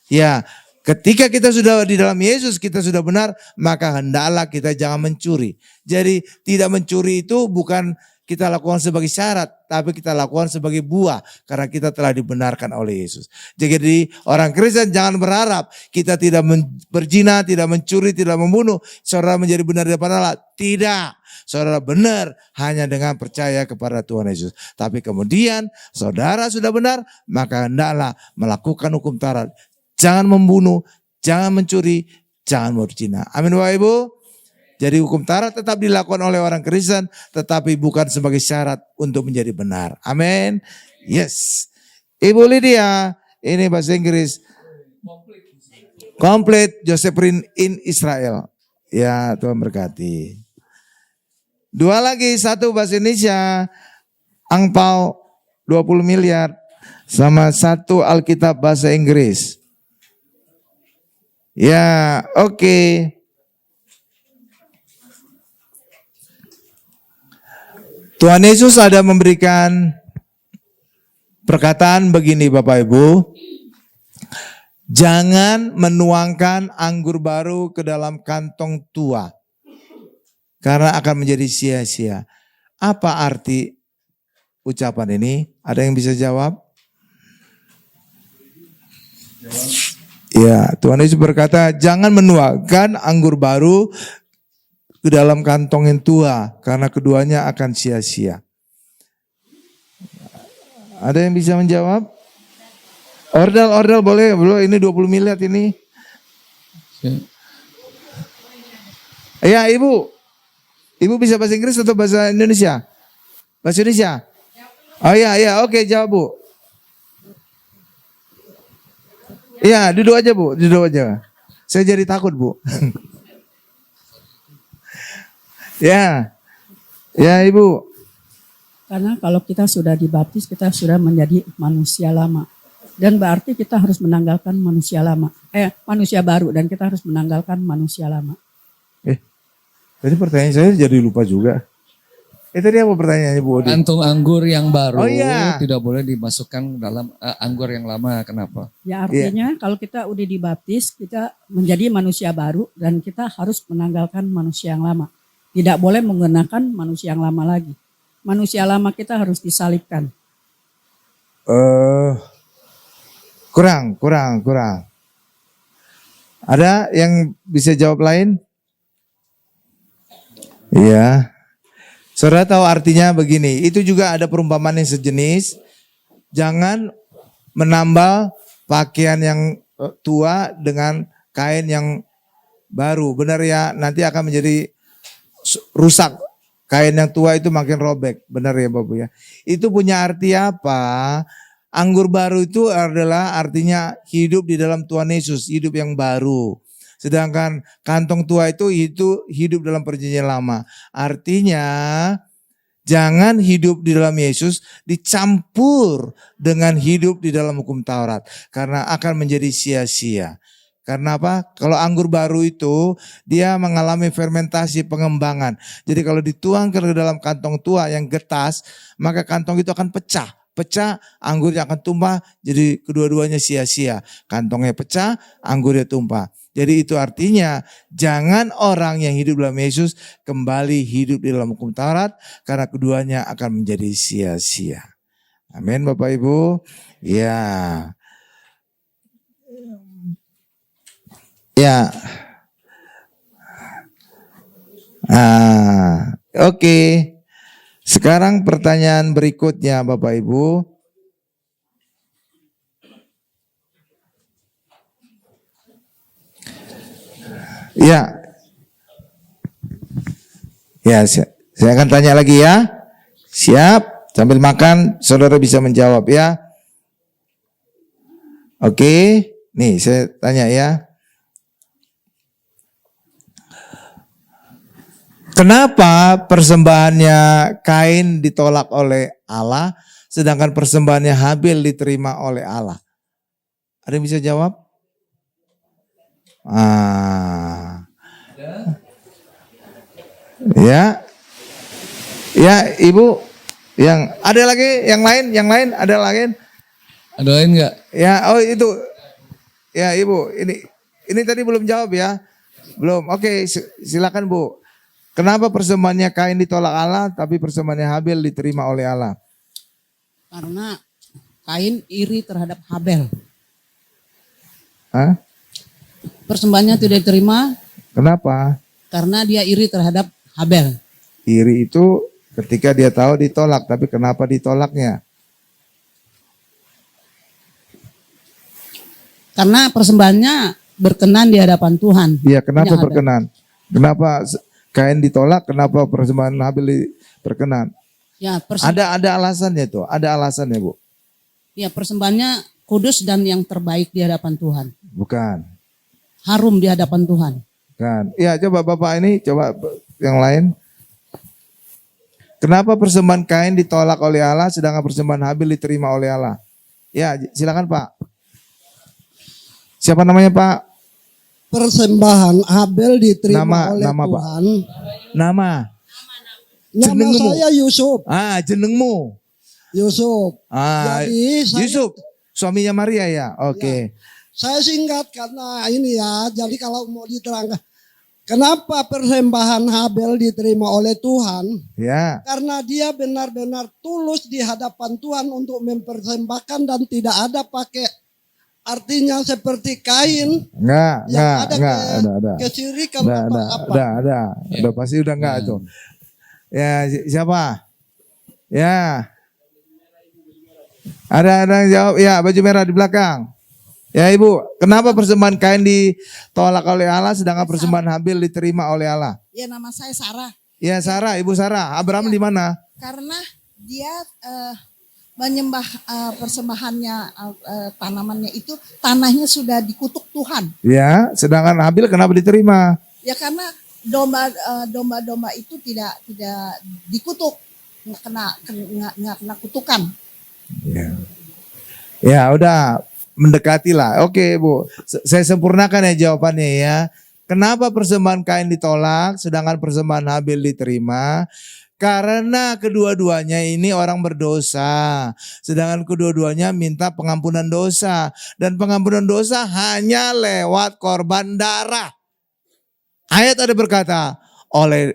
Ya, ketika kita sudah di dalam Yesus, kita sudah benar, maka hendaklah kita jangan mencuri. Jadi tidak mencuri itu bukan kita lakukan sebagai syarat, tapi kita lakukan sebagai buah karena kita telah dibenarkan oleh Yesus. Jadi orang Kristen jangan berharap kita tidak berzina, tidak mencuri, tidak membunuh, saudara menjadi benar di hadapan Allah. Tidak, saudara benar hanya dengan percaya kepada Tuhan Yesus. Tapi kemudian saudara sudah benar, maka hendaklah melakukan hukum Taurat. Jangan membunuh, jangan mencuri, jangan berzina. Amin Bapak Ibu. Jadi hukum Taurat tetap dilakukan oleh orang Kristen, tetapi bukan sebagai syarat untuk menjadi benar. Amin. Yes. Ibu Lydia, ini bahasa Inggris. Complete Josephine in Israel. Ya, Tuhan berkati. Dua lagi, satu bahasa Indonesia, angpau 20 miliar, sama satu Alkitab bahasa Inggris. Ya, oke. Tuhan Yesus ada memberikan perkataan begini Bapak Ibu. Jangan menuangkan anggur baru ke dalam kantong tua. Karena akan menjadi sia-sia. Apa arti ucapan ini? Ada yang bisa jawab? Ya, Tuhan Yesus berkata, jangan menuangkan anggur baru ke dalam kantong yang tua, karena keduanya akan sia-sia. Ada yang bisa menjawab? Ordal boleh, belum ini 20 miliar ini. Ya Ibu bisa bahasa Inggris atau bahasa Indonesia? Bahasa Indonesia? Oh iya, oke jawab Bu. Iya, duduk aja Bu, duduk aja. Saya jadi takut Bu. Ya Ibu. Karena kalau kita sudah dibaptis, kita sudah menjadi manusia lama. Dan berarti kita harus menanggalkan manusia lama. Manusia baru, dan kita harus menanggalkan manusia lama. Tadi pertanyaan saya jadi lupa juga. Tadi apa pertanyaannya Bu Odi? Kantung anggur yang baru iya. tidak boleh dimasukkan dalam anggur yang lama. Kenapa? Ya artinya kalau kita udah dibaptis, kita menjadi manusia baru dan kita harus menanggalkan manusia yang lama. Tidak boleh menggunakan manusia yang lama lagi. Manusia lama kita harus disalibkan. Kurang. Ada yang bisa jawab lain? Iya. Saudara tahu artinya begini. Itu juga ada perumpamaan yang sejenis. Jangan menambal pakaian yang tua dengan kain yang baru. Benar ya, nanti akan menjadi rusak. Kain yang tua itu makin robek. Benar ya Bapak ya. Itu punya arti apa? Anggur baru itu adalah artinya hidup di dalam Tuhan Yesus. Hidup yang baru. Sedangkan kantong tua itu hidup dalam perjanjian lama. Artinya jangan hidup di dalam Yesus dicampur dengan hidup di dalam hukum Taurat. Karena akan menjadi sia-sia. Karena apa? Kalau anggur baru itu dia mengalami fermentasi pengembangan. Jadi kalau dituang ke dalam kantong tua yang getas, maka kantong itu akan pecah. Pecah, anggurnya akan tumpah, jadi kedua-duanya sia-sia. Kantongnya pecah, anggurnya tumpah. Jadi itu artinya jangan orang yang hidup dalam Yesus kembali hidup di dalam hukum Taurat karena keduanya akan menjadi sia-sia. Amin Bapak Ibu. Ya. Oke. Sekarang pertanyaan berikutnya Bapak Ibu. Saya akan tanya lagi ya. Siap? Sambil makan saudara bisa menjawab ya. Oke. Nih saya tanya ya. Kenapa persembahannya Kain ditolak oleh Allah, sedangkan persembahannya Habil diterima oleh Allah? Ada yang bisa jawab? Ya. Ya, Ibu. Yang ada lagi yang lain ada lagi? Ada lain nggak? Ya, oh itu. Ya, Ibu, ini tadi belum jawab ya. Belum. Oke, silakan Bu. Kenapa persembahannya Kain ditolak Allah tapi persembahannya Habil diterima oleh Allah? Karena Kain iri terhadap Habel. Hah? Persembahannya tidak diterima Kenapa? karena dia iri terhadap Habel. Iri itu ketika dia tahu ditolak, tapi kenapa ditolaknya? Karena persembahannya berkenan di hadapan Tuhan. Iya, kenapa Habel. berkenan? Kenapa Kain ditolak? Kenapa persembahan Habil berkenan? Ya, Ada alasannya tuh, ada alasannya Bu. ya persembahannya kudus dan yang terbaik di hadapan Tuhan. Bukan, Harum di hadapan Tuhan. bukan. Ya coba Bapak ini, coba yang lain. Kenapa persembahan Kain ditolak oleh Allah sedangkan persembahan Habil diterima oleh Allah? Ya silakan Pak. Siapa namanya Pak? Persembahan Habel diterima oleh nama, Pak. Tuhan. Nama Nama saya Yusuf. Jenengmu. Yusuf. Jadi saya, Yusuf, suaminya Maria ya. Oke. saya singkat karena ini ya. Jadi kalau mau diterangkan, kenapa persembahan Habel diterima oleh Tuhan? Ya. Karena dia benar-benar tulus di hadapan Tuhan untuk mempersembahkan dan tidak ada pakai artinya seperti Kain. Enggak, ada. Kesirikan apa-apa. Ada pasti udah enggak itu. Ya, siapa? Ya. Ada yang jawab. Ya, baju merah di belakang. Ya, Ibu, kenapa persembahan Kain ditolak oleh Allah sedangkan persembahan Habil diterima oleh Allah? Ya, nama saya Sarah. Ya, Sarah, Ibu Sarah. Abraham di mana? Karena dia menyembah persembahannya tanamannya itu tanahnya sudah dikutuk Tuhan. Ya, sedangkan Habil kenapa diterima? Ya karena domba-domba itu tidak dikutuk, nggak kena kutukan. Ya, udah mendekati lah. Oke, Bu. Saya sempurnakan ya jawabannya ya. Kenapa persembahan Kain ditolak sedangkan persembahan Habil diterima? Karena kedua-duanya ini orang berdosa. Sedangkan kedua-duanya minta pengampunan dosa. Dan pengampunan dosa hanya lewat korban darah. Ayat ada berkata, oleh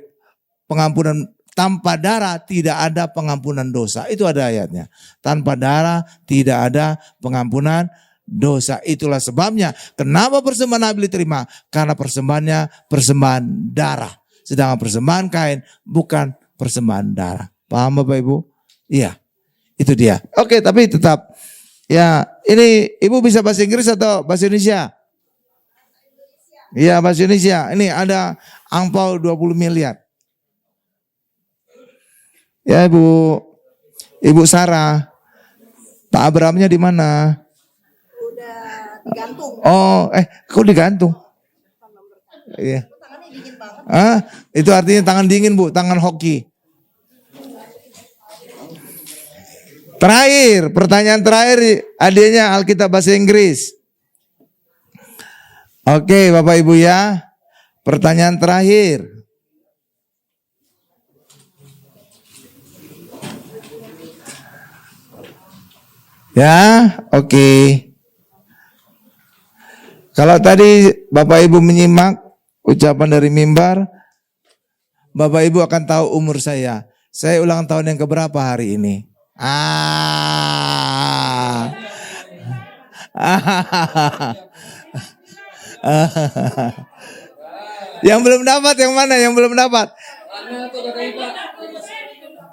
pengampunan tanpa darah tidak ada pengampunan dosa. Itu ada ayatnya. Tanpa darah tidak ada pengampunan dosa. Itulah sebabnya kenapa persembahan Habil diterima. Karena persembahannya persembahan darah. Sedangkan persembahan Kain bukan persembahan darah. Paham Bapak Ibu? Iya. Itu dia. Oke, tapi tetap. Ya, ini Ibu bisa bahasa Inggris atau bahasa Indonesia? Iya, bahasa Indonesia. Ini ada angpau 20 miliar. Ya, Ibu Sarah. Pak Abrahamnya di mana? Udah digantung. Oh, kok digantung? Iya. Itu artinya tangan dingin Bu, tangan hoki. Terakhir, pertanyaan terakhir adanya Alkitab bahasa Inggris. Oke Bapak Ibu ya, pertanyaan terakhir. Ya, oke. Kalau tadi Bapak Ibu menyimak ucapan dari mimbar, Bapak Ibu akan tahu umur saya. Saya ulang tahun yang keberapa hari ini? Yang belum dapat yang mana? Yang belum dapat?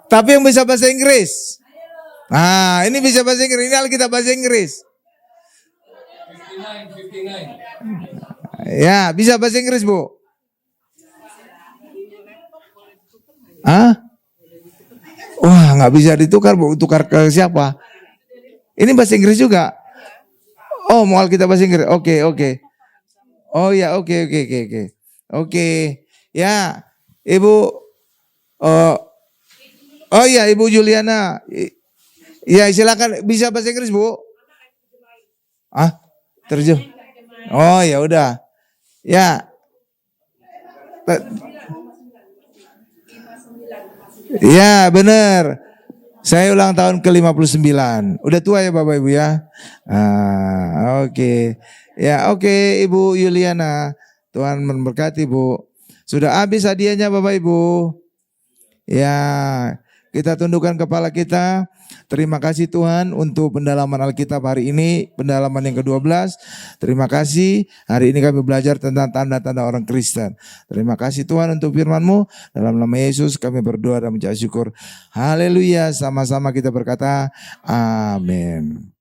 Tapi yang bisa bahasa Inggris. Nah, ini bisa bahasa Inggris. Ini Alkitab bahasa Inggris. Ya, bisa bahasa Inggris, Bu. Wah, nggak bisa ditukar, Bu. Tukar ke siapa? Ini bahasa Inggris juga. Oh, mau Alkitab bahasa Inggris. Oke. Oh ya, oke. Oke. Ya, Ibu. Oh ya, Ibu Juliana. Ya, silakan. Bisa bahasa Inggris, Bu? Terjun. Oh ya udah. Ya. Ya benar. Saya ulang tahun ke-59. Udah tua ya Bapak Ibu ya. Oke. Ya oke Ibu Yuliana. Tuhan memberkati Bu. Sudah habis hadiahnya Bapak Ibu. Ya kita tundukkan kepala kita. Terima kasih Tuhan untuk pendalaman Alkitab hari ini, pendalaman yang ke-12. Terima kasih, hari ini kami belajar tentang tanda-tanda orang Kristen. Terima kasih Tuhan untuk firman-Mu. Dalam nama Yesus kami berdoa dan mengucap syukur. Haleluya, sama-sama kita berkata, amin.